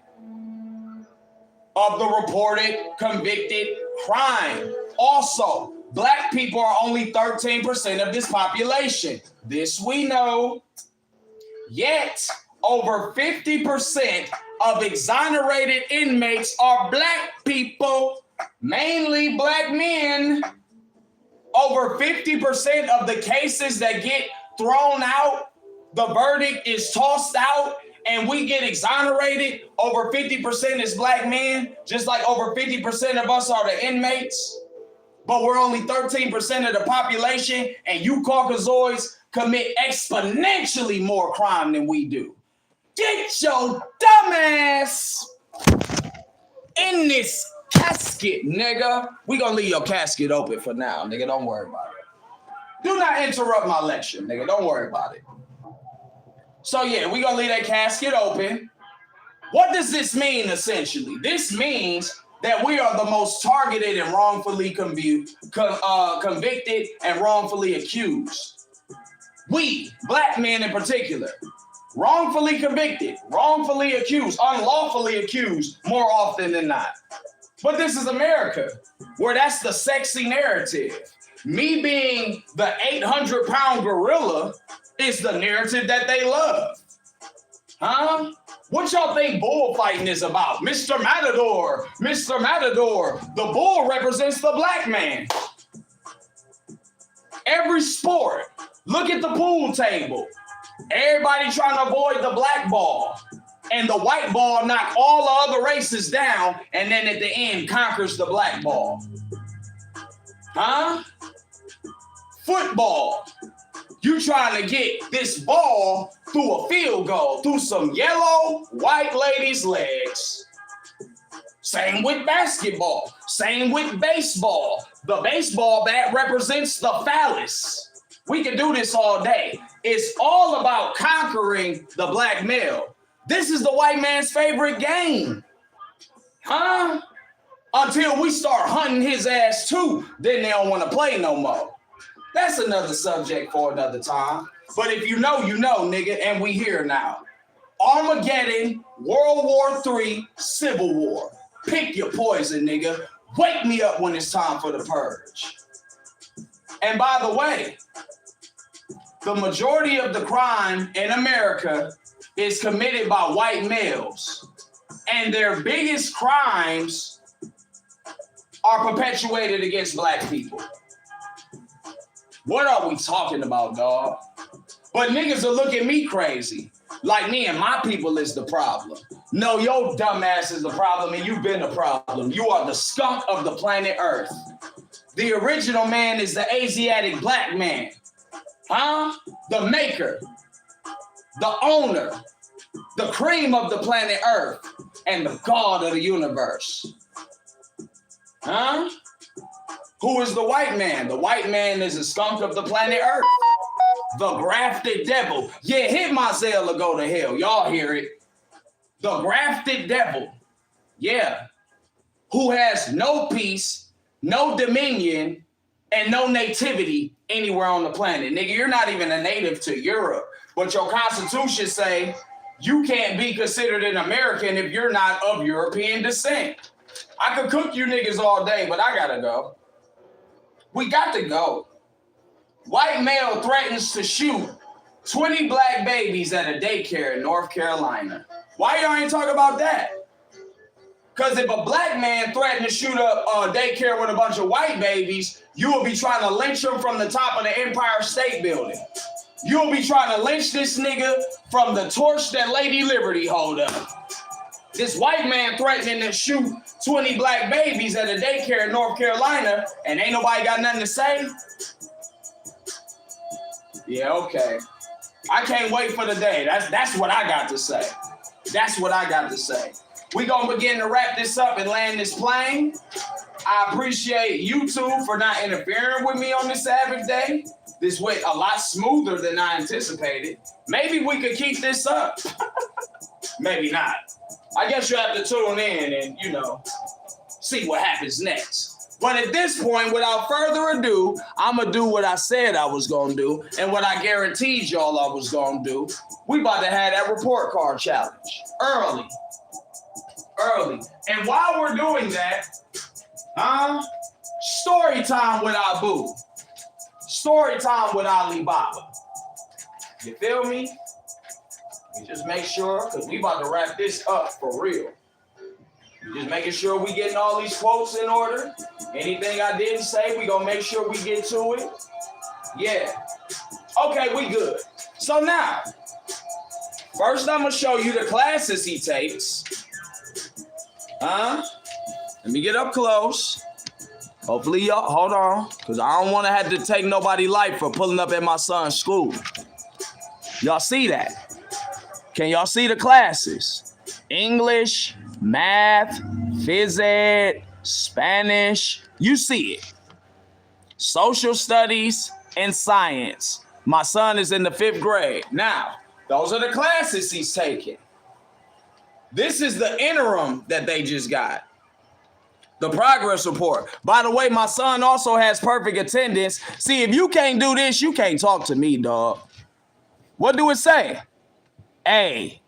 of the reported convicted crime. Also, black people are only 13% of this population. This we know. Yet, over 50% of exonerated inmates are black people, mainly black men. Over 50% of the cases that get thrown out, the verdict is tossed out, and we get exonerated. Over 50% is black men, just like over 50% of us are the inmates. But we're only 13% of the population, and you Caucasoids commit exponentially more crime than we do. Get your dumb ass in this casket, nigga. We gonna leave your casket open for now, nigga. Don't worry about it. Do not interrupt my lecture, nigga. Don't worry about it. So yeah, we gonna leave that casket open. What does this mean, essentially? This means that we are the most targeted and wrongfully convicted and wrongfully accused. We, black men in particular, wrongfully convicted, wrongfully accused, unlawfully accused more often than not. But this is America, where that's the sexy narrative. Me being the 800-pound gorilla is the narrative that they love. Huh? What y'all think bullfighting is about? Mr. Matador, Mr. Matador. The bull represents the black man. Every sport, look at the pool table. Everybody trying to avoid the black ball. And the white ball knock all the other races down, and then at the end conquers the black ball. Huh? Football. You trying to get this ball through a field goal, through some yellow white ladies' legs. Same with basketball. Same with baseball. The baseball bat represents the phallus. We can do this all day. It's all about conquering the black male. This is the white man's favorite game. Huh? Until we start hunting his ass too, then they don't want to play no more. That's another subject for another time. But if you know, nigga, and we here now. Armageddon, World War III, Civil War. Pick your poison, nigga. Wake me up when it's time for the purge. And by the way, the majority of the crime in America is committed by white males. And their biggest crimes are perpetuated against black people. What are we talking about, dog? But niggas will look at me crazy. Like me and my people is the problem. No, your dumb ass is the problem, and you've been the problem. You are the skunk of the planet Earth. The original man is the Asiatic black man. Huh? The maker, the owner, the cream of the planet Earth, and the God of the universe. Huh? Who is the white man? The white man is a skunk of the planet Earth. The grafted devil. Yeah, hit my Zelle or go to hell. Y'all hear it. The grafted devil. Yeah. Who has no peace, no dominion, and no nativity anywhere on the planet. Nigga, you're not even a native to Europe. But your constitution say you can't be considered an American if you're not of European descent. I could cook you niggas all day, but I gotta go. We got to go. White male threatens to shoot 20 black babies at a daycare in North Carolina. Why y'all ain't talk about that? Because if a black man threatened to shoot up a daycare with a bunch of white babies, you will be trying to lynch him from the top of the Empire State Building. You'll be trying to lynch this nigga from the torch that Lady Liberty hold up. This white man threatening to shoot 20 black babies at a daycare in North Carolina, and ain't nobody got nothing to say? Yeah, okay. I can't wait for the day. That's what I got to say. That's what I got to say. We gonna begin to wrap this up and land this plane. I appreciate you two for not interfering with me on this Sabbath day. This went a lot smoother than I anticipated. Maybe we could keep this up. Maybe not. I guess you have to tune in and, see what happens next. But at this point, without further ado, I'm going to do what I said I was going to do and what I guaranteed y'all I was going to do. We about to have that report card challenge early. early. And while we're doing that, story time with Abu. Story time with Ali Baba. You feel me? We just make sure, because we about to wrap this up for real. We just making sure we getting all these quotes in order. Anything I didn't say, we gonna make sure we get to it. Yeah. Okay, we good. So now, first I'm gonna show you the classes he takes. Let me get up close. Hopefully y'all, hold on, because I don't want to have to take nobody life for pulling up at my son's school. Y'all see that? Can y'all see the classes? English, math, physics, Spanish. You see it. Social studies and science. My son is in the 5th grade. Now, those are the classes he's taking. This is the interim that they just got. The progress report. By the way, my son also has perfect attendance. See, if you can't do this, you can't talk to me, dog. What do it say? A,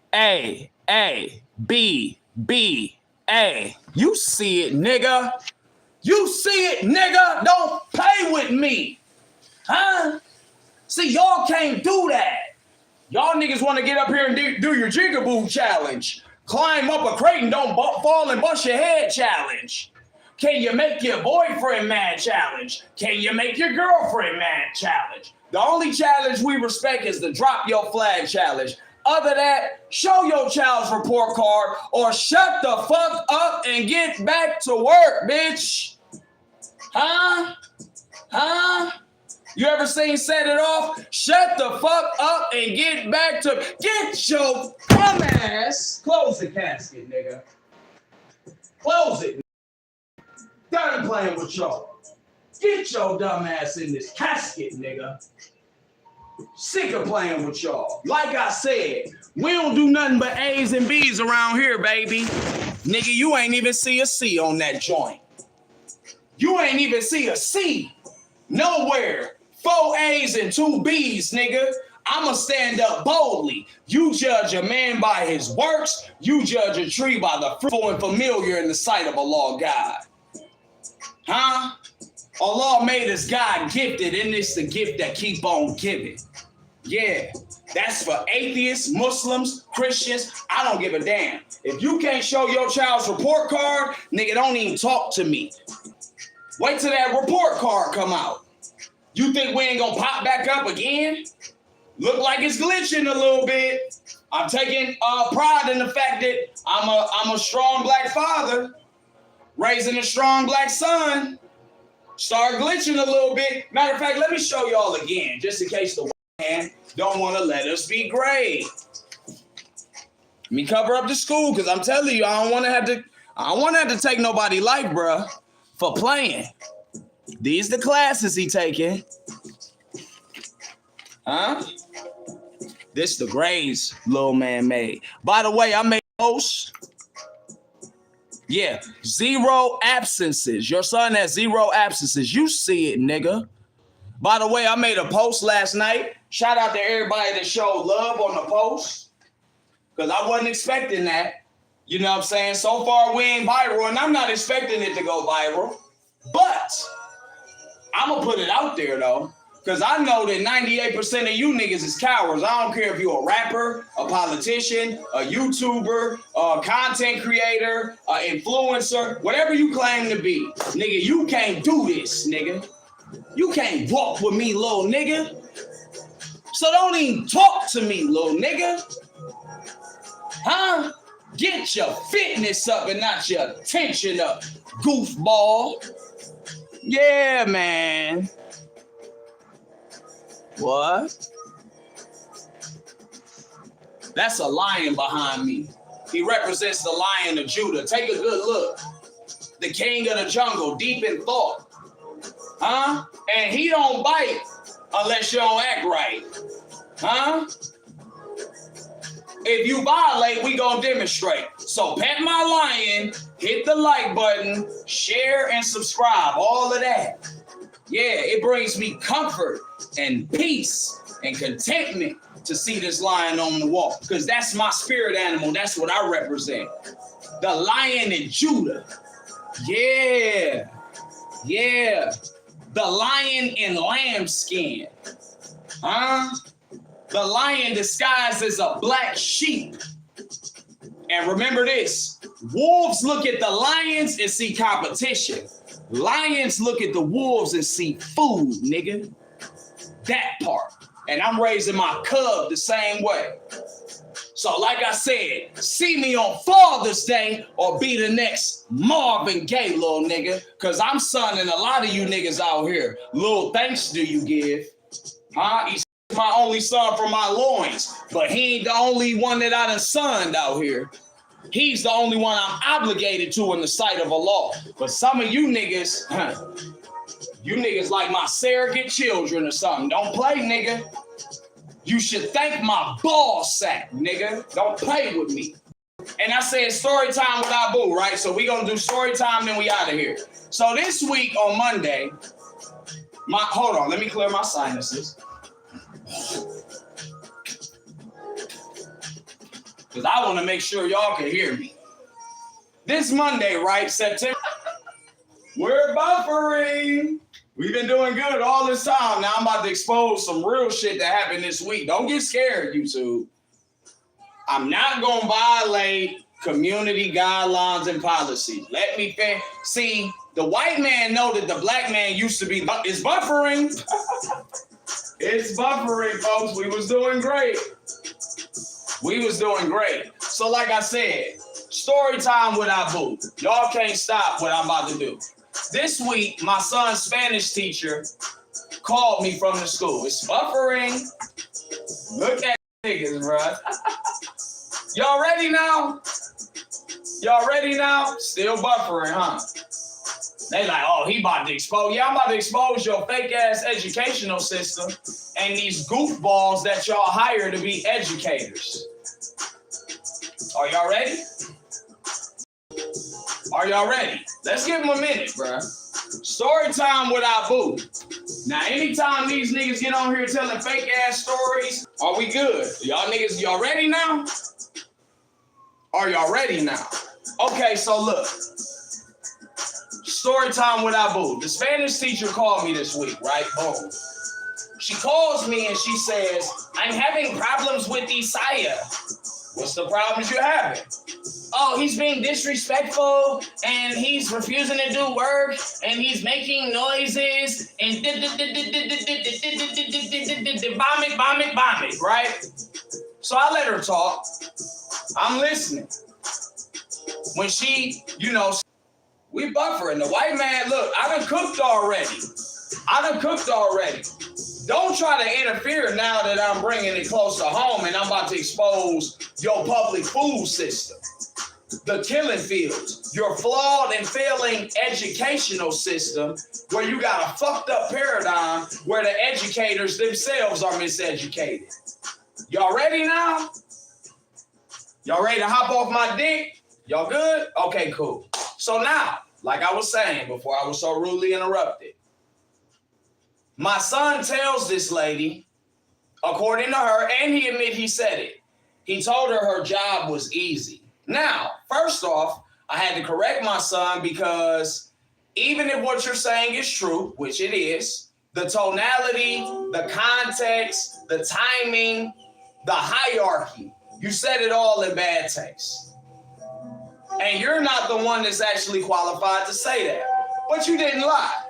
B, A. You see it, nigga. You see it, nigga. Don't play with me. Huh? See, y'all can't do that. Y'all niggas want to get up here and do your jigaboo challenge. Climb up a crate and don't fall and bust your head challenge. Can you make your boyfriend mad challenge? Can you make your girlfriend mad challenge? The only challenge we respect is the drop your flag challenge. Other than that, show your child's report card or shut the fuck up and get back to work, bitch. Huh? You ever seen Set It Off? Shut the fuck up and get back to... Get your dumb ass... Close the casket, nigga. Close it. Done playing with y'all. Get your dumb ass in this casket, nigga. Sick of playing with y'all. Like I said, we don't do nothing but A's and B's around here, baby. Nigga, you ain't even see a C on that joint. You ain't even see a C. Nowhere. 4 A's and 2 B's, nigga. I'ma stand up boldly. You judge a man by his works. You judge a tree by the fruitful and familiar in the sight of Allah God. Huh? Allah made us God gifted, and it's the gift that keep on giving. Yeah, that's for atheists, Muslims, Christians. I don't give a damn. If you can't show your child's report card, nigga, don't even talk to me. Wait till that report card come out. You think we ain't gonna pop back up again? Look like it's glitching a little bit. I'm taking pride in the fact that I'm a strong black father, raising a strong black son. Start glitching a little bit. Matter of fact, let me show y'all again, just in case the white man don't want to let us be great. Let me cover up the school, because I'm telling you, I don't want to have to take nobody life, bruh, for playing. These the classes he taking. Huh? This the grades little man made. By the way, I made posts. Yeah, 0 absences. Your son has 0 absences. You see it, nigga. By the way, I made a post last night. Shout out to everybody that showed love on the post, because I wasn't expecting that. You know what I'm saying? So far, we ain't viral, and I'm not expecting it to go viral. But I'm going to put it out there, though, because I know that 98% of you niggas is cowards. I don't care if you're a rapper, a politician, a YouTuber, a content creator, an influencer, whatever you claim to be. Nigga, you can't do this, nigga. You can't walk with me, little nigga. So don't even talk to me, little nigga. Huh? Get your fitness up and not your tension up, goofball. Yeah, man. What? That's a lion behind me. He represents the Lion of Judah. Take a good look. The king of the jungle, deep in thought. Huh? And he don't bite unless you don't act right. Huh? If you violate, we gonna demonstrate. So pet my lion, hit the like button, share and subscribe, all of that. Yeah, it brings me comfort and peace and contentment to see this lion on the wall, because that's my spirit animal. That's what I represent. The Lion in Judah. Yeah. Yeah. The lion in lambskin. Huh? The lion disguised as a black sheep. And remember this, wolves look at the lions and see competition. Lions look at the wolves and see food, nigga. That part. And I'm raising my cub the same way. So like I said, see me on Father's Day or be the next Marvin Gaye, little nigga. Because I'm sonning a lot of you niggas out here. Little thanks do you give? Huh? He's my only son from my loins. But he ain't the only one that I done sonned out here. He's the only one I'm obligated to in the sight of Allah. But some of you niggas, you niggas like my surrogate children or something. Don't play, nigga. You should thank my ball sack, nigga. Don't play with me. And I said story time with Abu, right? So we gonna do story time, then we out of here. So this week on Monday, hold on, let me clear my sinuses. Because I want to make sure y'all can hear me. This Monday, right, September, we're buffering. We've been doing good all this time. Now I'm about to expose some real shit that happened this week. Don't get scared, YouTube. I'm not going to violate community guidelines and policies. Let me see, the white man know that the black man used to be, it's buffering. It's buffering, folks. We was doing great. We was doing great. So like I said, story time with Abu. Y'all can't stop what I'm about to do. This week, my son's Spanish teacher called me from the school. It's buffering. Look at niggas, bro. Y'all ready now? Y'all ready now? Still buffering, huh? They like, oh, he about to expose. Yeah, I'm about to expose your fake-ass educational system and these goofballs that y'all hire to be educators. Are y'all ready? Are y'all ready? Let's give them a minute, bruh. Story time with Abu. Now, anytime these niggas get on here telling fake-ass stories, are we good? Y'all niggas, y'all ready now? Are y'all ready now? Okay, so look. Story time with Abu. The Spanish teacher called me this week, right? Boom. She calls me and she says, I'm having problems with Isaiah. What's the problems you're having? Oh, he's being disrespectful and he's refusing to do work and he's making noises and vomit, right? So I let her talk. I'm listening. When she, we buffering. The white man, look, I done cooked already. Don't try to interfere now that I'm bringing it close to home and I'm about to expose your public food system. The killing fields, your flawed and failing educational system where you got a fucked up paradigm where the educators themselves are miseducated. Y'all ready now? Y'all ready to hop off my dick? Y'all good? Okay, cool. So now, like I was saying before I was so rudely interrupted, my son tells this lady, according to her, and he admitted he said it, he told her job was easy. Now, first off, I had to correct my son because even if what you're saying is true, which it is, the tonality, the context, the timing, the hierarchy, you said it all in bad taste. And you're not the one that's actually qualified to say that, but you didn't lie.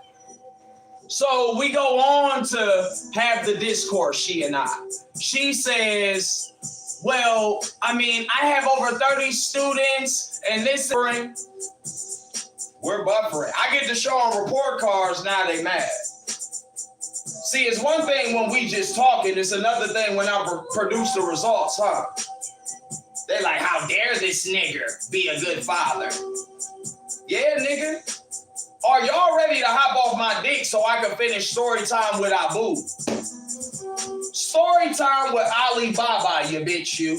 So we go on to have the discourse, she and I. She says, well, I mean, I have over 30 students and this, we're buffering. I get to show them report cards, now they mad. See, it's one thing when we just talking, it's another thing when I produce the results, huh? They like, how dare this nigger be a good father? Yeah, nigga. Are y'all ready to hop off my dick so I can finish story time with Abu? Story time with Alibaba, you bitch, you.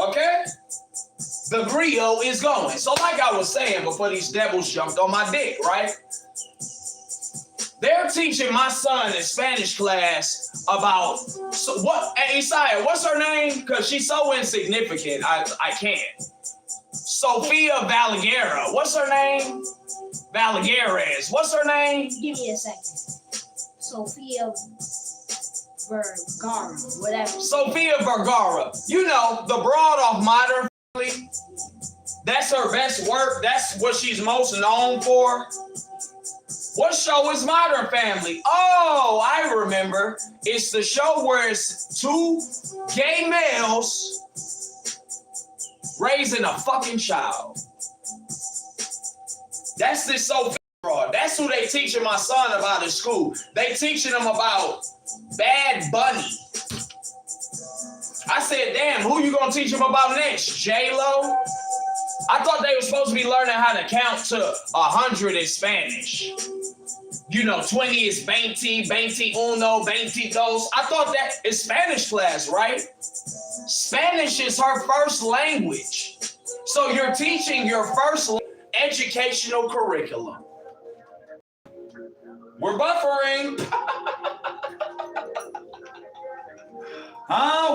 Okay? The griot is going. So like I was saying before these devils jumped on my dick, right? They're teaching my son in Spanish class about what? Hey, Isaiah, what's her name? Because she's so insignificant. I can't. Sophia Valguera. What's her name? Valgueres. What's her name? Give me a second. Sophia Vergara, whatever. Sophia Vergara. You know, the broad off Modern Family. That's her best work. That's what she's most known for. What show is Modern Family? Oh, I remember. It's the show where it's two gay males raising a fucking child. That's this Sophia broad. That's who they teaching my son about in school. They teaching him about Bad Bunny. I said, damn, who you gonna teach him about next? J-Lo? I thought they were supposed to be learning how to count to 100 in Spanish. You know, 20 is 20, 21, 22. I thought that is Spanish class, right? Spanish is her first language. So you're teaching your first educational curriculum. We're buffering.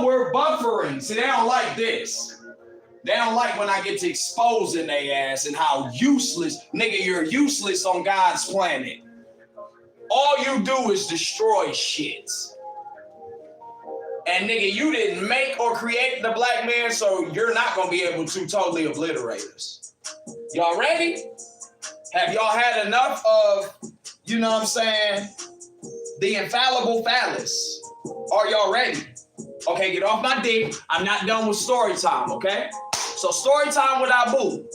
We're buffering. See, they don't like this. They don't like when I get to exposing their ass and how useless, nigga, you're useless on God's planet. All you do is destroy shit. And nigga, you didn't make or create the black man, so you're not gonna be able to totally obliterate us. Y'all ready? Have y'all had enough of, you know what I'm saying, the infallible phallus? Are y'all ready? Okay, get off my dick. I'm not done with story time, okay? So story time with Abu.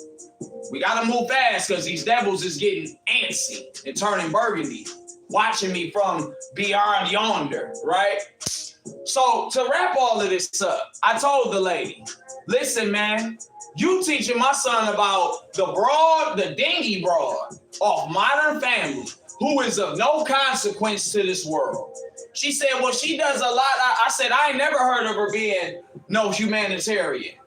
We gotta move fast because these devils is getting antsy and turning burgundy, watching me from beyond yonder, right? So to wrap all of this up, I told the lady, listen, man, you teaching my son about the dingy broad of Modern Family, who is of no consequence to this world. She said, well, she does a lot. I said, I ain't never heard of her being no humanitarian.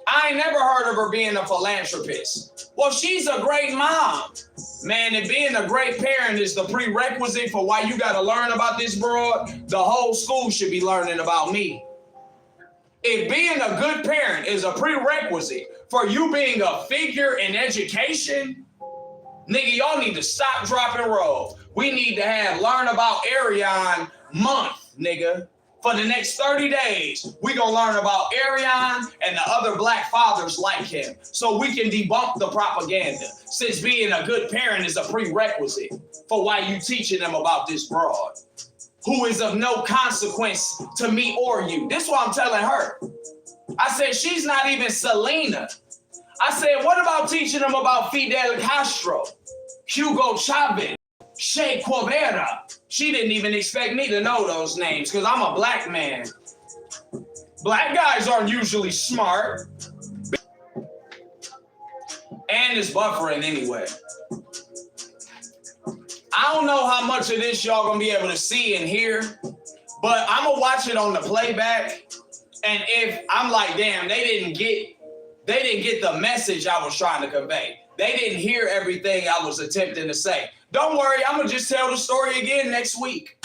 I ain't never heard of her being a philanthropist. Well, she's a great mom. Man, and being a great parent is the prerequisite for why you got to learn about this broad. The whole school should be learning about me. If being a good parent is a prerequisite for you being a figure in education, nigga, y'all need to stop, drop, and roll. We need to learn about Errion month, nigga. For the next 30 days, we gonna learn about Errion and the other black fathers like him so we can debunk the propaganda, since being a good parent is a prerequisite for why you teaching them about this broad, who is of no consequence to me or you. This is what I'm telling her. I said, she's not even Selena. I said, what about teaching them about Fidel Castro, Hugo Chavez, Che Guevara? She didn't even expect me to know those names because I'm a black man. Black guys aren't usually smart. And it's buffering anyway. I don't know how much of this y'all gonna be able to see and hear, but I'm gonna watch it on the playback. And if I'm like, damn, they didn't get the message I was trying to convey. They didn't hear everything I was attempting to say. Don't worry, I'm gonna just tell the story again next week.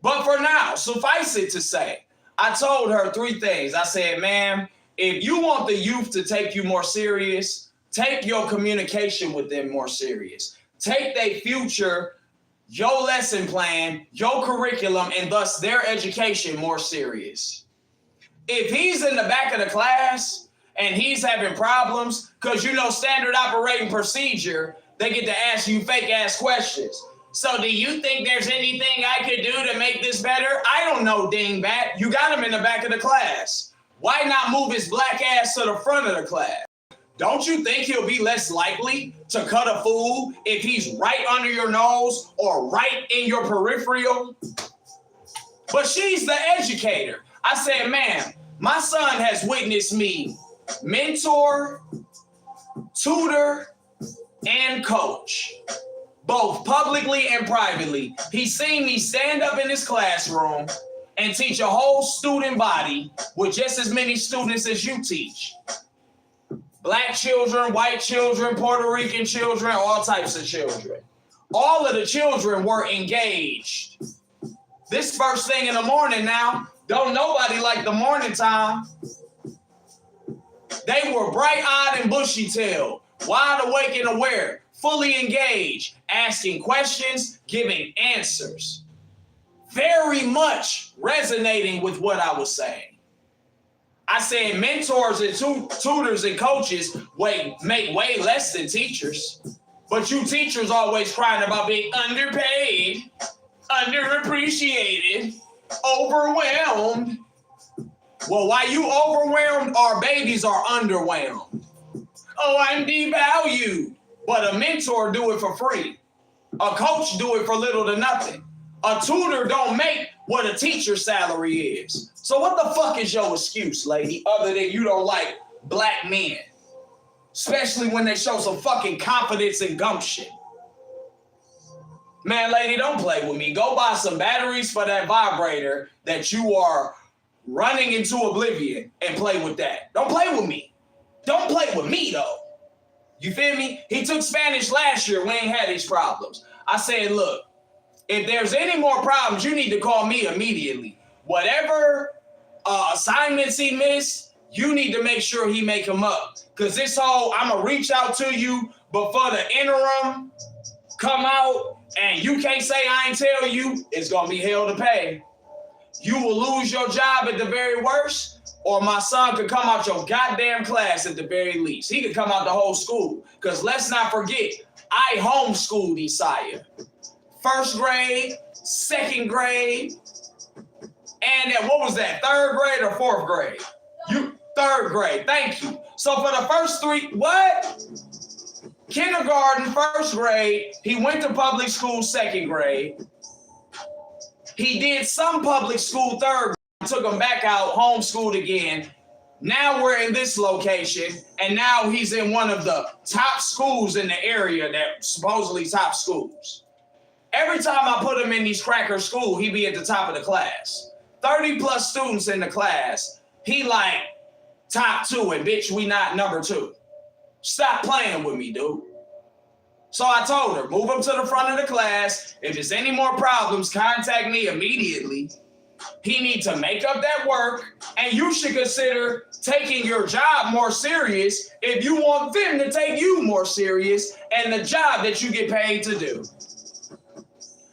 But for now, suffice it to say, I told her 3 things. I said, ma'am, if you want the youth to take you more serious, take your communication with them more serious. Take their future, your lesson plan, your curriculum, and thus their education more serious. If he's in the back of the class and he's having problems, because you know standard operating procedure, they get to ask you fake ass questions. So do you think there's anything I could do to make this better? I don't know, dingbat. You got him in the back of the class. Why not move his black ass to the front of the class? Don't you think he'll be less likely to cut a fool if he's right under your nose or right in your peripheral? But she's the educator. I said, ma'am, my son has witnessed me mentor, tutor, and coach, both publicly and privately. He's seen me stand up in his classroom and teach a whole student body with just as many students as you teach. Black children, white children, Puerto Rican children, all types of children. All of the children were engaged. This first thing in the morning now, don't nobody like the morning time. They were bright-eyed and bushy-tailed, wide awake and aware, fully engaged, asking questions, giving answers. Very much resonating with what I was saying. I said mentors and tutors and coaches make way less than teachers. But you teachers always crying about being underpaid, underappreciated, overwhelmed. Well, while you overwhelmed, our babies are underwhelmed. Oh, I'm devalued. But a mentor do it for free. A coach do it for little to nothing. A tutor don't make what a teacher's salary is. So what the fuck is your excuse, lady, other than you don't like black men? Especially when they show some fucking confidence and gumption. Man, lady, don't play with me. Go buy some batteries for that vibrator that you are running into oblivion and play with that. Don't play with me. Don't play with me, though. You feel me? He took Spanish last year. We ain't had these problems. I said, look, if there's any more problems, you need to call me immediately. Whatever assignments he missed, you need to make sure he make them up. Because this whole, I'm going to reach out to you before the interim come out and you can't say I ain't tell you, it's going to be hell to pay. You will lose your job at the very worst, or my son could come out your goddamn class at the very least. He could come out the whole school. Because let's not forget, I homeschooled Isaiah. First grade, second grade, and then what was that, third grade or fourth grade? Third grade, thank you. So for the first three, what? Kindergarten, first grade, he went to public school, second grade. He did some public school, third grade, took him back out, homeschooled again. Now we're in this location, and now he's in one of the top schools in the area that supposedly top schools. Every time I put him in these cracker school, he be at the top of the class. 30 plus students in the class. He like top 2, and bitch, we not number 2. Stop playing with me, dude. So I told her, move him to the front of the class. If there's any more problems, contact me immediately. He needs to make up that work, and you should consider taking your job more serious if you want them to take you more serious and the job that you get paid to do.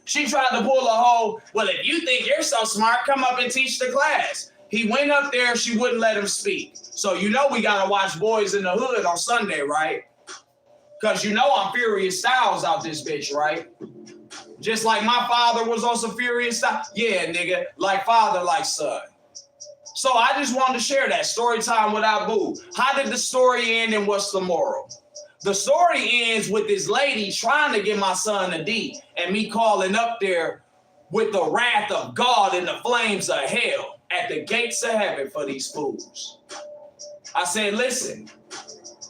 She tried to pull a whole, well, if you think you're so smart, come up and teach the class. He went up there, she wouldn't let him speak. So you know we gotta watch Boys in the Hood on Sunday, right? Because you know I'm Furious Styles out this bitch, right? Just like my father was on some Furious Styles. Yeah, nigga, like father, like son. So I just wanted to share that story time with Abu. How did the story end and what's the moral? The story ends with this lady trying to get my son a D and me calling up there with the wrath of God and the flames of hell at the gates of heaven for these fools. I said, listen,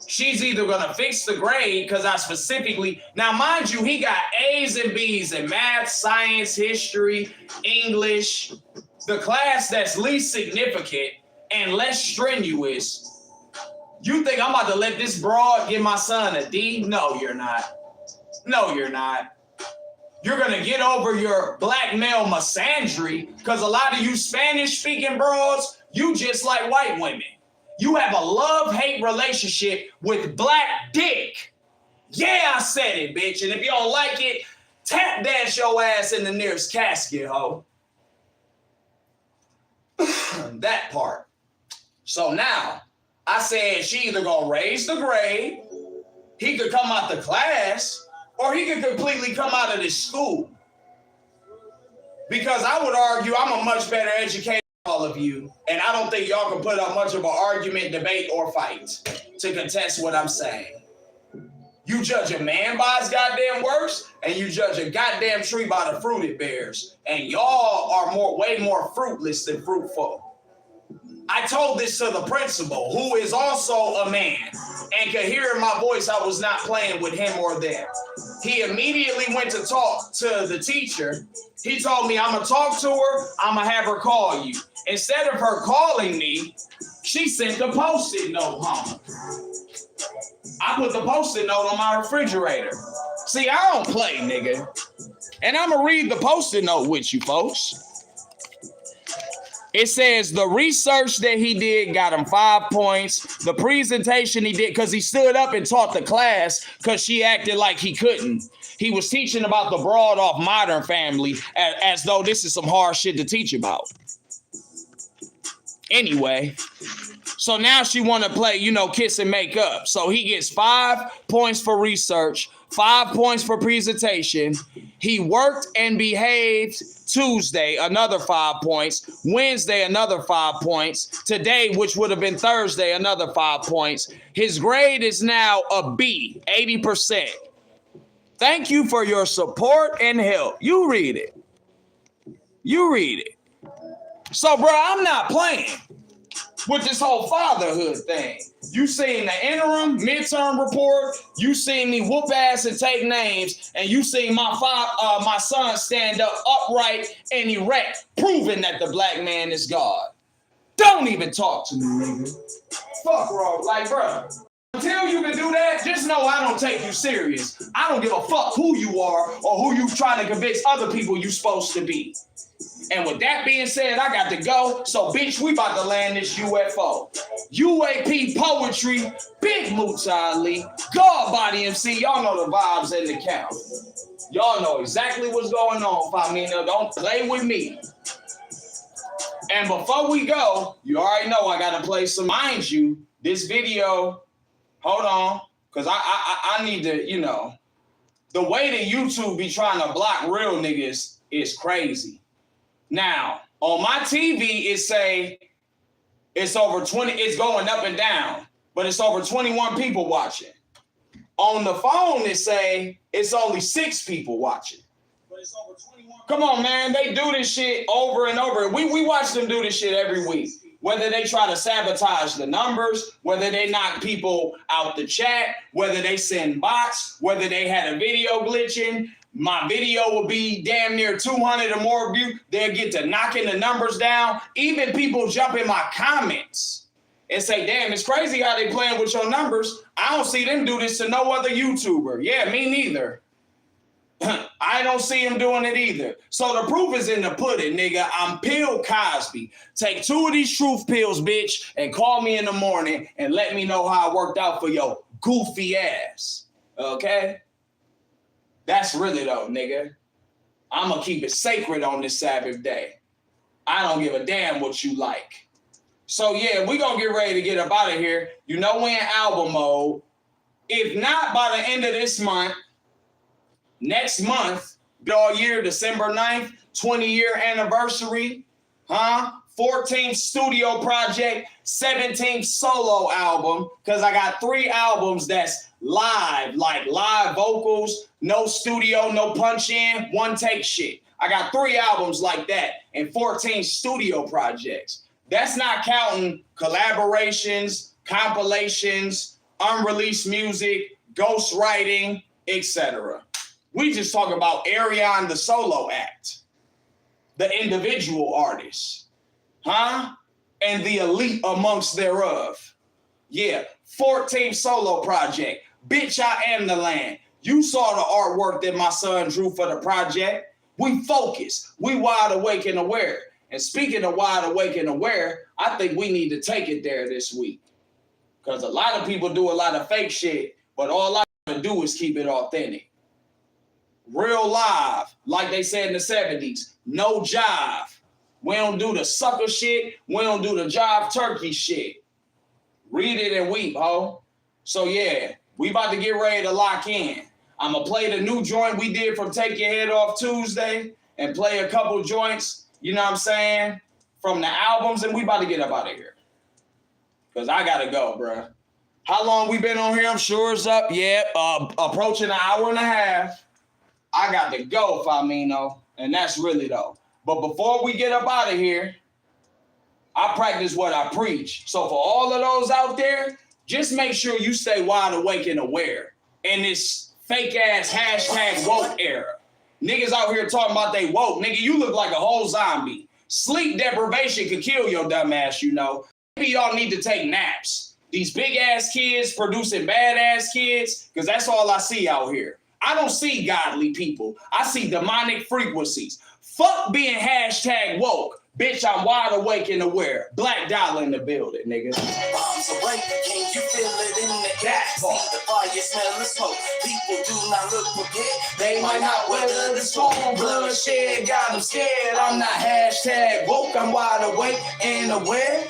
she's either going to fix the grade because I specifically, now mind you, he got A's and B's in math, science, history, English, the class that's least significant and less strenuous. You think I'm about to let this broad give my son a D? No, you're not. No, you're not. You're going to get over your black male misandry because a lot of you Spanish-speaking broads, you just like white women. You have a love-hate relationship with black dick. Yeah, I said it, bitch. And if you don't like it, tap dance your ass in the nearest casket, ho. That part. So now, I said she either gonna raise the grade, he could come out the class, or he could completely come out of this school. Because I would argue I'm a much better educator than all of you, and I don't think y'all can put up much of an argument, debate, or fight to contest what I'm saying. You judge a man by his goddamn works, and you judge a goddamn tree by the fruit it bears. And y'all are way more fruitless than fruitful. I told this to the principal, who is also a man, and could hear in my voice I was not playing with him or them. He immediately went to talk to the teacher. He told me, I'm going to talk to her, I'm going to have her call you. Instead of her calling me, she sent the Post-it note home. I put the Post-it note on my refrigerator. See, I don't play, nigga. And I'm going to read the post-it note with you, folks. It says the research that he did got him 5 points. The presentation he did, because he stood up and taught the class because she acted like he couldn't. He was teaching about the broad off Modern Family as though this is some hard shit to teach about. Anyway, so now she want to play, you know, kiss and make up. So he gets 5 points for research, 5 points for presentation. He worked and behaved Tuesday, another 5 points. Wednesday, another 5 points. Today, which would have been Thursday, another 5 points. His grade is now a B, 80%. Thank you for your support and help. You read it. You read it. So, bro, I'm not playing with this whole fatherhood thing. You seen the interim midterm report. You seen me whoop ass and take names, and you seen my son stand up upright and erect, proving that the black man is God. Don't even talk to me, nigga. Fuck, bro. Like, bro, until you can do that, just know I don't take you serious. I don't give a fuck who you are or who you trying to convince other people you supposed to be. And with that being said, I got to go. So, bitch, we about to land this UFO. UAP poetry, Big Moots Ali, God Body MC. Y'all know the vibes and the count. Y'all know exactly what's going on, Famina. Don't play with me. And before we go, you already know I got to play some. Mind you, this video, hold on, because I need to, you know, the way that YouTube be trying to block real niggas is crazy. Now, on my TV, it say it's over 20, it's going up and down, but it's over 21 people watching. On the phone, it say it's only 6 people watching. But it's over 21. Come on, man. They do this shit over and over. We watch them do this shit every week. Whether they try to sabotage the numbers, whether they knock people out the chat, whether they send bots, whether they had a video glitching. My video will be damn near 200 or more views. They'll get to knocking the numbers down. Even people jump in my comments and say, damn, it's crazy how they playing with your numbers. I don't see them do this to no other YouTuber. Yeah, me neither. I don't see him doing it either. So the proof is in the pudding, nigga. I'm Pill Cosby. Take 2 of these truth pills, bitch, and call me in the morning and let me know how it worked out for your goofy ass. Okay? That's really though, nigga. I'm going to keep it sacred on this Sabbath day. I don't give a damn what you like. So yeah, we're going to get ready to get up out of here. You know we in album mode. If not by the end of this month, next month, all year, December 9th, 20-year anniversary, 14th studio project, 17th solo album, because I got 3 albums that's live, like live vocals, no studio, no punch in, one take shit. I got 3 albums like that and 14 studio projects. That's not counting collaborations, compilations, unreleased music, ghostwriting, etc. We just talk about Errion, the solo act, the individual artist, and the elite amongst thereof. Yeah, 14th solo project. Bitch, I am the land. You saw the artwork that my son drew for the project. We focus. We wide awake and aware. And speaking of wide awake and aware, I think we need to take it there this week. Because a lot of people do a lot of fake shit, but all I got to do is keep it authentic. Real live, like they said in the 70s, no jive. We don't do the sucker shit. We don't do the jive turkey shit. Read it and weep, ho. So yeah, we about to get ready to lock in. I'm going to play the new joint we did from Take Your Head Off Tuesday and play a couple joints, you know what I'm saying, from the albums, and we about to get up out of here. Because I got to go, bro. How long we been on here? I'm sure it's up. Yeah, approaching an hour and a half. I got to go, Famino, and that's really though. But before we get up out of here, I practice what I preach. So for all of those out there, just make sure you stay wide awake and aware in this fake ass hashtag woke era. Niggas out here talking about they woke. Nigga, you look like a whole zombie. Sleep deprivation could kill your dumb ass, you know. Maybe y'all need to take naps. These big ass kids producing bad ass kids, because that's all I see out here. I don't see godly people. I see demonic frequencies. Fuck being hashtag woke. Bitch, I'm wide awake and aware. Black Dollar in the building, nigga. Bombs away, can you feel it in the air? See the fire, smell the smoke. People do not look prepared. They might not weather the storm. Bloodshed got them scared. I'm not hashtag woke. I'm wide awake and aware.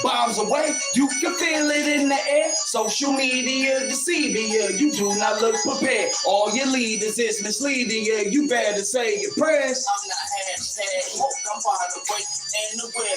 Bombs away, you can feel it in the air. Social media deceiving you. You do not look prepared. All your leaders is misleading you. You better say your prayers. I'm not hashtag woke, I'm wide awake and aware.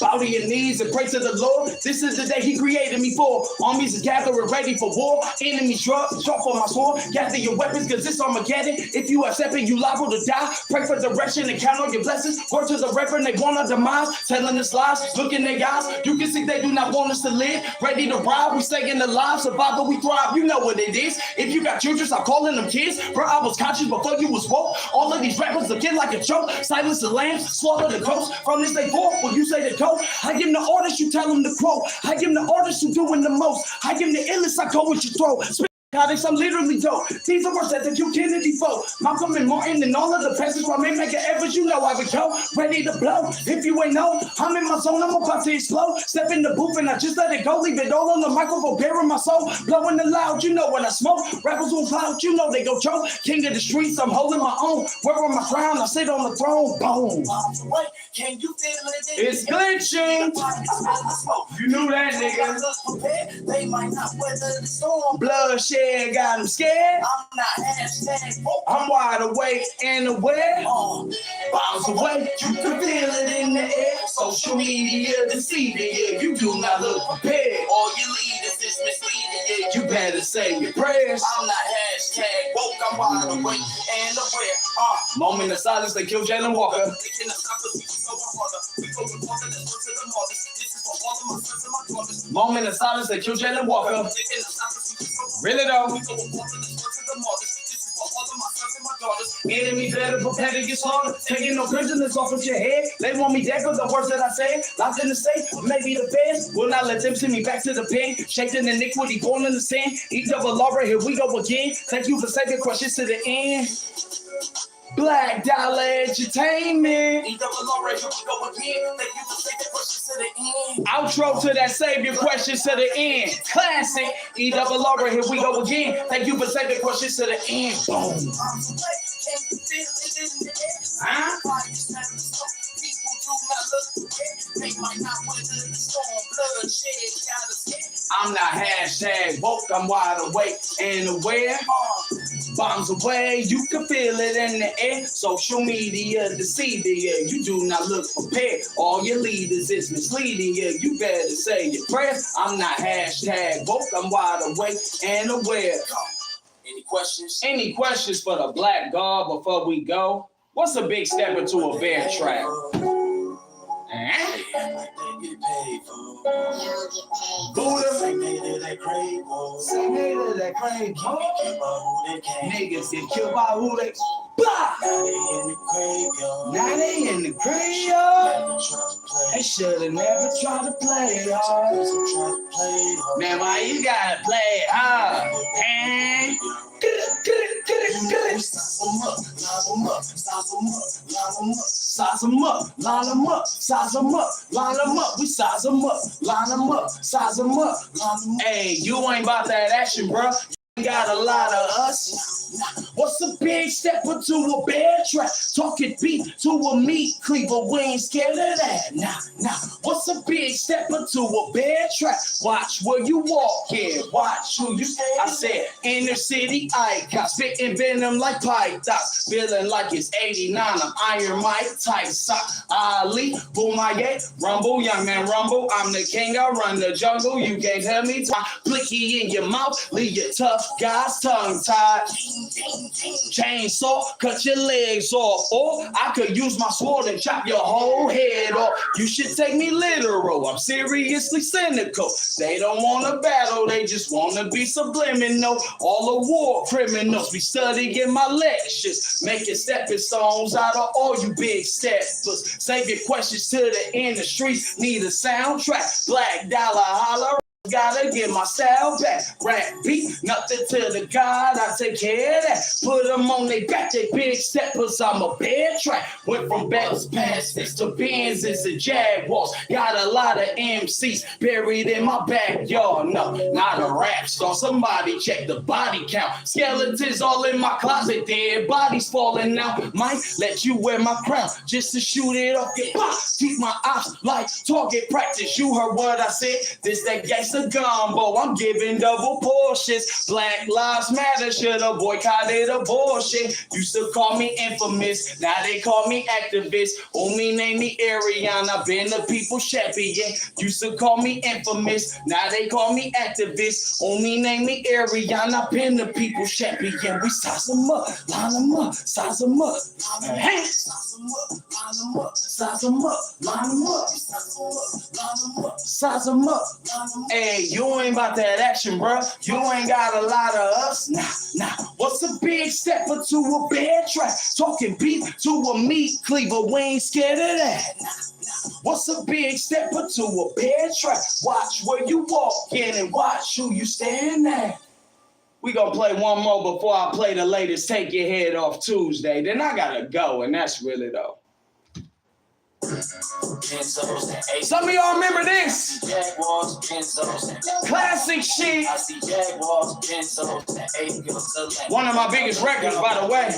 Bow to your knees and pray to the Lord. This is the day He created me for. Armies is gathering ready for war. Enemies drop for my sword. Gather your weapons, cause it's Armageddon. If you accept it, you liable to die. Pray for direction and count on your blessings. Word to the reverend, they want our demise. Telling us lies, look in their eyes. You can see they do not want us to live. Ready to ride, we stay in the lives. Survival, we thrive. You know what it is. If you got children, stop calling them kids. Bro, I was conscious before you was woke. All of these rappers looking like a joke. Silence the lambs, slaughter the ghosts. From this day forth, when you say to go, I give the orders, you tell them to quote. I give the orders, you doing the most. I give the illest, I go with your throat. Comics, I'm literally dope. These are words that the Kennedy vote. Malcolm and Martin and all of the presidents while they make it ever, you know I would go. Ready to blow. If you ain't know, I'm in my zone, I'm about to explode. Step in the booth and I just let it go. Leave it all on the microphone, bearing my soul. Blowing the loud, you know when I smoke. Rappers on cloud, you know they go choke. King of the streets, I'm holding my own. Wearing my crown, I sit on the throne. Boom. Bombs away, can you feel it in It's glitching. You knew that, nigga. They might not weather the storm. Bloodshed got them scared. I'm not hashtag woke. I'm wide awake and aware. Bombs away, you can feel it in the air. Social media deceiving you. You do not look prepared. All your leaders is misleading you. You better say your prayers. I'm not hashtag woke. I'm wide awake and aware. Moment of silence, they kill Jalen Walker. They cannot stop us. We go harder. We go reporter. This was to the martyrs. This is for all of my sons and my daughters. Moment of silence, they kill Jalen Walker. They cannot stop us. Really though? We go reporter. This was to the martyrs. This is for all of my sons and my daughters. Enemy better prepare to get slaughtered. Taking no prisoners off of your head. They want me dead for the words that I said. Locked in the safe, maybe the feds will not let them send me back to the pen. Shaped in iniquity, born in the sin. Dollaar, here we go again. Thank you for saving questions to the end. Black Dollar Entertainment. Dollaar, here we go again. Thank you for saving questions to the end. Outro to that Savior questions to the end. Classic. Dollaar, here we go again. Thank you for saving questions to the end. Boom. Huh? I'm not hashtag woke, I'm wide awake and aware. Bombs away, you can feel it in the air. Social media deceiving you. You do not look prepared. All your leaders is misleading you. You better say your prayers. I'm not hashtag woke, I'm wide awake and aware. Any questions? Any questions for the Black God before we go? What's a big step into a bear trap? Niggas get killed by who they blah! Now they in the graveyard. They should've never tried to play it hard. Man, why you gotta play it hard? Size them up, line them up, size them up, line them up. We size them up, line them up, size them up. Hey, you ain't about that action, bro. You got a lot of us. What's a big step into a bear trap? Talking beat to a meat cleaver. We ain't scared of that. Nah. What's a big step into a bear trap? Watch where you walk in. Watch who you. I said inner city icon. Spitting venom like pythons. Feeling like it's 89. I'm Iron Mike Tyson. Ali, Boomaye, Rumble, young man Rumble. I'm the king. I run the jungle. You can't tell me. Blicky in your mouth. Leave your tough guys tongue tied. Chainsaw, cut your legs off. Or I could use my sword and chop your whole head off. You should take me literal. I'm seriously cynical. They don't want to battle, they just want to be subliminal. All the war criminals be studying my lectures, making stepping stones out of all you big steppers. Save your questions to the end. The streets need a soundtrack. Black Dollar holler. Gotta get my style back. Rap beat, nothing to the God. I take care of that. Put them on they back, they big steppers. I'm a bad track. Went from bells past to Benzes and Jaguars. Got a lot of MCs buried in my backyard. No, not a rap star. Somebody check the body count. Skeletons all in my closet. Dead bodies falling out. Might let you wear my crown just to shoot it off your box. Keep my ops like target practice. You heard what I said. This that gangsta gumbo. I'm giving double portions. Black Lives Matter. Should've boycotted abortion. Used to call me infamous. Now they call me activist. Only name me Errion. I've been the people's champion. Used to call me infamous. Now they call me activist. Only name me Errion. I've been the people's champion. We size them up, line them up, size them up. Hey, size them up, line them up, size them up, line them up, size them up. Hey, you ain't about that action, bruh. You ain't got a lot of us. Nah. What's a big step or to a bad track? Talking beef to a meat cleaver. We ain't scared of that. What's a big step or to a bad track? Watch where you walk in and watch who you stand at. We gonna play one more before I play the latest Take Your Head Off Tuesday. Then I gotta go, and that's really though. Some of y'all remember this? Classic shit. One of my biggest records, by the way.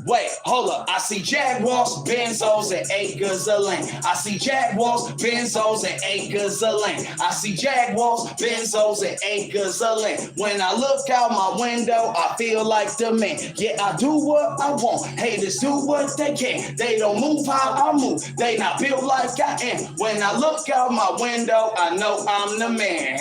Wait, hold up. I see Jaguars, Benzos, and acres of land. I see Jaguars, Benzos, and acres of land. I see Jaguars, Benzos, and acres of land. When I look out my window, I feel like the man. Yeah, I do what I want. Haters do what they can. They don't move how I move. They not built like I am. When I look out my window, I know I'm the man.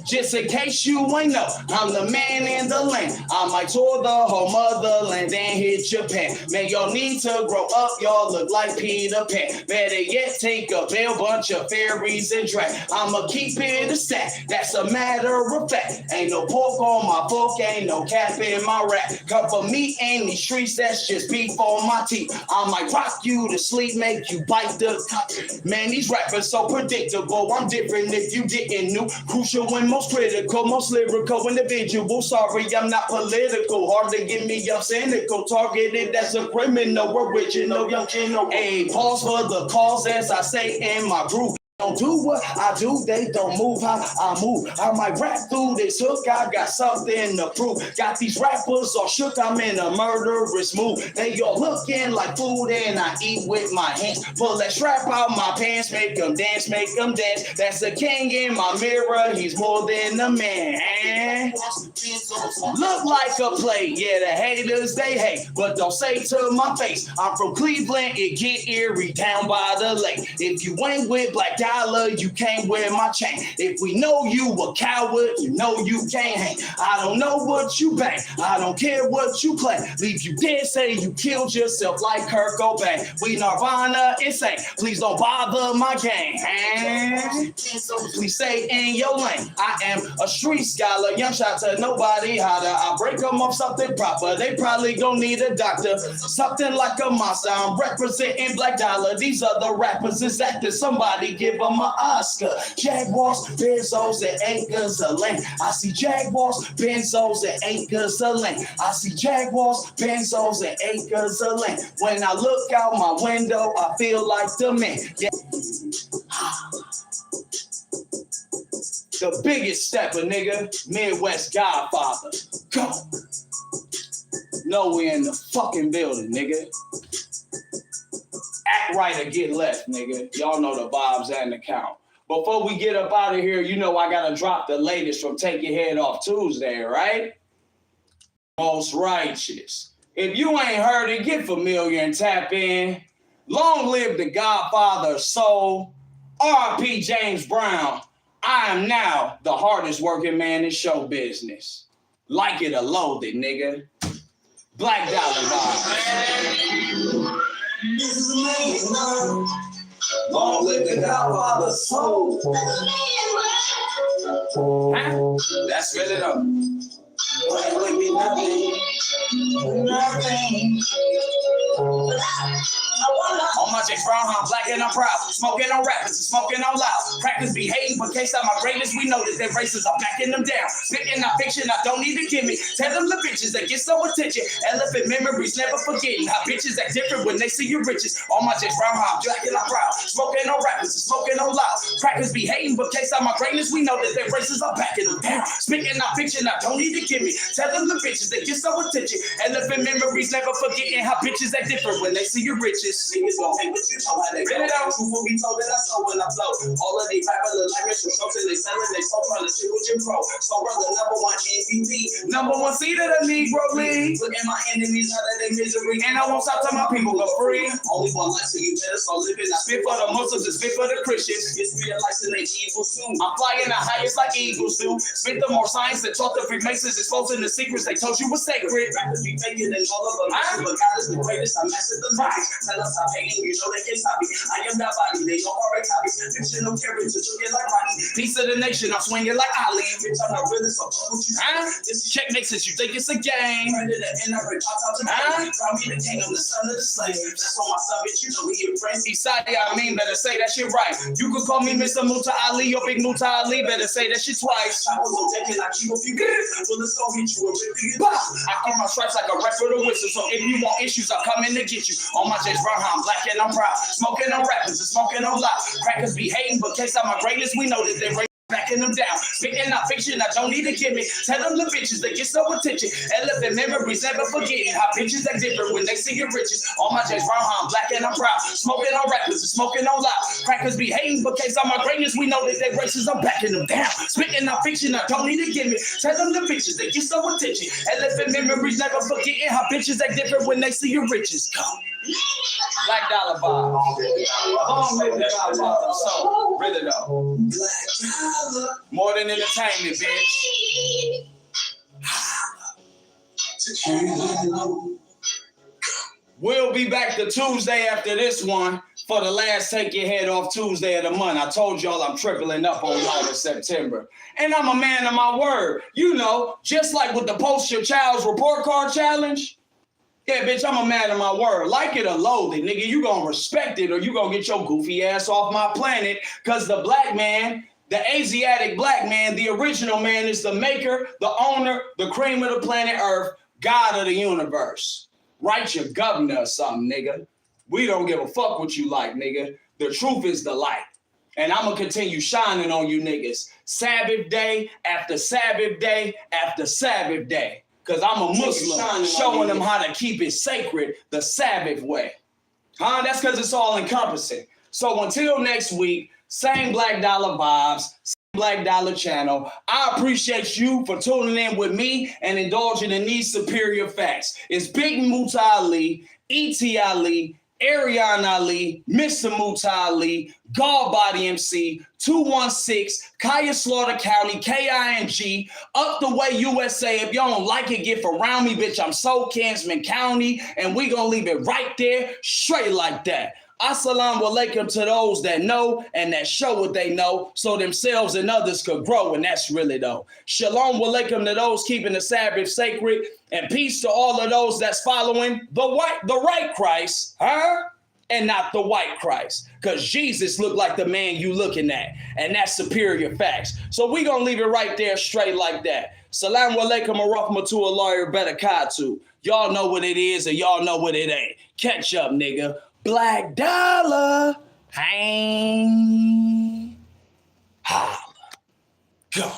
Just in case you ain't know, I'm the man in the land. I might tour the whole motherland and hit Japan. Man, y'all need to grow up. Y'all look like Peter Pan. Better yet, take a bail, bunch of fairies and drag. I'ma keep it a stack. That's a matter of fact. Ain't no pork on my fork, ain't no cap in my rap. Come for me in these streets, that's just beef on my teeth. I might rock you to sleep, make you bite the. Man, these rappers so predictable. I'm different if you didn't know. Crucial and most critical, most lyrical individual. Sorry, I'm not political. Hard to get me, I'm cynical. Targeted as a criminal, original, young chino. Hey, pause for the cause as I say in my group. Don't do what I do, they don't move how I move. I might rap through this hook, I got something to prove. Got these rappers all shook, I'm in a murderous mood. They all looking like food and I eat with my hands. Pull that strap out my pants, make them dance, make them dance. That's the king in my mirror, he's more than a man. Look like a play, yeah, the haters they hate. But don't say to my face, I'm from Cleveland, it get eerie down by the lake. If you ain't with Black Dollaar, you can't wear my chain. If we know you a coward, you know you can't hang. I don't know what you bang, I don't care what you claim. Leave you dead, say you killed yourself like Kurt Cobain. We Nirvana insane, please don't bother my gang. Please stay in your lane. I am a street scholar, young shot to nobody hotter. I break them off something proper, they probably gon' need a doctor. Something like a monster, I'm representing Black Dollaar. These other rappers is actors, somebody give them an Oscar. Jaguars, Benzos, and acres of land. I see Jaguars, Benzos, and acres of land. I see Jaguars, Benzos, and acres of land. When I look out my window, I feel like the man. Yeah. The biggest stepper, nigga. Midwest Godfather. Go. No, we in the fucking building, nigga. Act right or get left, nigga. Y'all know the vibes and the count. Before we get up out of here, you know I gotta drop the latest from Take Your Head Off Tuesday, right? Most righteous. If you ain't heard it, get familiar and tap in. Long live the Godfather of Soul. R.I.P. James Brown. I am now the hardest working man in show business. Like it or loathe it, nigga. Black Dollaar vibes. This is amazing, man. Long live the Godfather's soul. Huh? That's really though. Why would be nothing? Nothing. On my James Brown, I'm black and I'm proud. Smoking on rappers and smoking on loud. Crackers be hating, but can't stop my greatness. We know that their races are backing them down. Spitting out fiction, I don't need to give me. Tell them the bitches that get so attention. Elephant memories, never forgetting how bitches act different when they see your riches. On my James Brown, I'm black and I'm proud. Smoking on rappers and smoking on loud. Crackers be hating, but can't stop my greatness. We know that their races are backing them down. Spitting out fiction, I don't need to give me. Tell them the bitches that get so attention. Elephant memories, never forgetting how bitches act different when they see your riches. Niggas gon' take what you know how they Spit it out. Truth will be told that I saw when I flow. All of these rappers look like Mr. Schultz and they selling they so trying to shit with your pro. So brother, #1 MVP. Number one seed of the Negro League. Look at my enemies out of their misery. And I won't stop till my people go free. Only one life, so you better start living. I Spit for the Muslims and spit for the Christians. It's realizing they evil soon. I'm flying the highest like eagles do. Spit the more science that taught the Freemasons, exposing the secrets they told you was sacred. Rappers be faking and all of them. But God is the greatest. I mastered the right. Tell us I'm hating, you know they can't stop me. I am that body, they don't already copy. Fictional characters, looking like Rocky. Piece of the nation, I'm swinging like Ali. Bitch, I'm not really so what you This checkmate since you think it's a game. Predator and I break out to me. Draw me the king, I'm the son of the slave. That's on my son, bitch, you know he a friend. Isaiah, I mean, better say that shit right. You could call me Mr. Muta Ali or Big Muta Ali, better say that shit twice. I was on deck and I keep a few well, let's go hit you a bit. I keep my stripes like a ref with a whistle, so if you want issues, I'm coming to get you. On my James Brown, I'm black and I'm proud. Smoking on rappers and smoking on loud. Crackers be hating, but can't stop my greatness. We know that they backing them down. Spitting out fiction, I don't need to give me. Tell them the bitches that get so attention. Elephant memories, never forgetting how bitches act different when they see your riches. On my James Brown, I'm black and I'm proud. Smoking on rappers and smoking on loud. Crackers be hating, but can't stop my greatness. We know that their races are backing them down. Spitting out fiction, I don't need to give me. Tell them the bitches that get so attention. Elephant memories, never forgetting how bitches act different when they see your riches. Go. Black Dollar Bob. Long live that Dollar Bob. So, really though. More than entertainment, bitch. We'll be back the Tuesday after this one for the last Take Your Head Off Tuesday of the month. I told y'all I'm tripling up on y'all in September. And I'm a man of my word. You know, just like with the Post Your Child's Report Card Challenge. Yeah, bitch, I'm a man of my word. Like it or loathe it, nigga, you gonna respect it or you gonna get your goofy ass off my planet. Cause the black man, the Asiatic black man, the original man is the maker, the owner, the cream of the planet Earth, God of the universe. Write your governor or something, nigga. We don't give a fuck what you like, nigga. The truth is the light. And I'm gonna continue shining on you niggas. Sabbath day after Sabbath day after Sabbath day. Because I'm a Muslim, showing them how to keep it sacred the Sabbath way. That's because it's all encompassing. So until next week, same Black Dollar vibes, same Black Dollar channel. I appreciate you for tuning in with me and indulging in these superior facts. It's Big Muta Ali, E.T. Ali, Errion Ali, Mr. Muta Ali, God Body MC, 216, Kaya Slaughter County, KING, Up the Way USA. If y'all don't like it, get around me, bitch. I'm so Kinsman County, and we gonna leave it right there, straight like that. Assalamu alaikum to those that know and that show what they know so themselves and others could grow, and that's really though. Shalom alaikum to those keeping the Sabbath sacred, and peace to all of those that's following the right Christ, and not the white Christ, because Jesus looked like the man you looking at, and that's superior facts. So we gonna leave it right there straight like that. Salamu alaikum wa rahmatullahi wa barakatuh. Y'all know what it is and y'all know what it ain't. Catch up, nigga. Black Dollar. Hang. Holla. Go.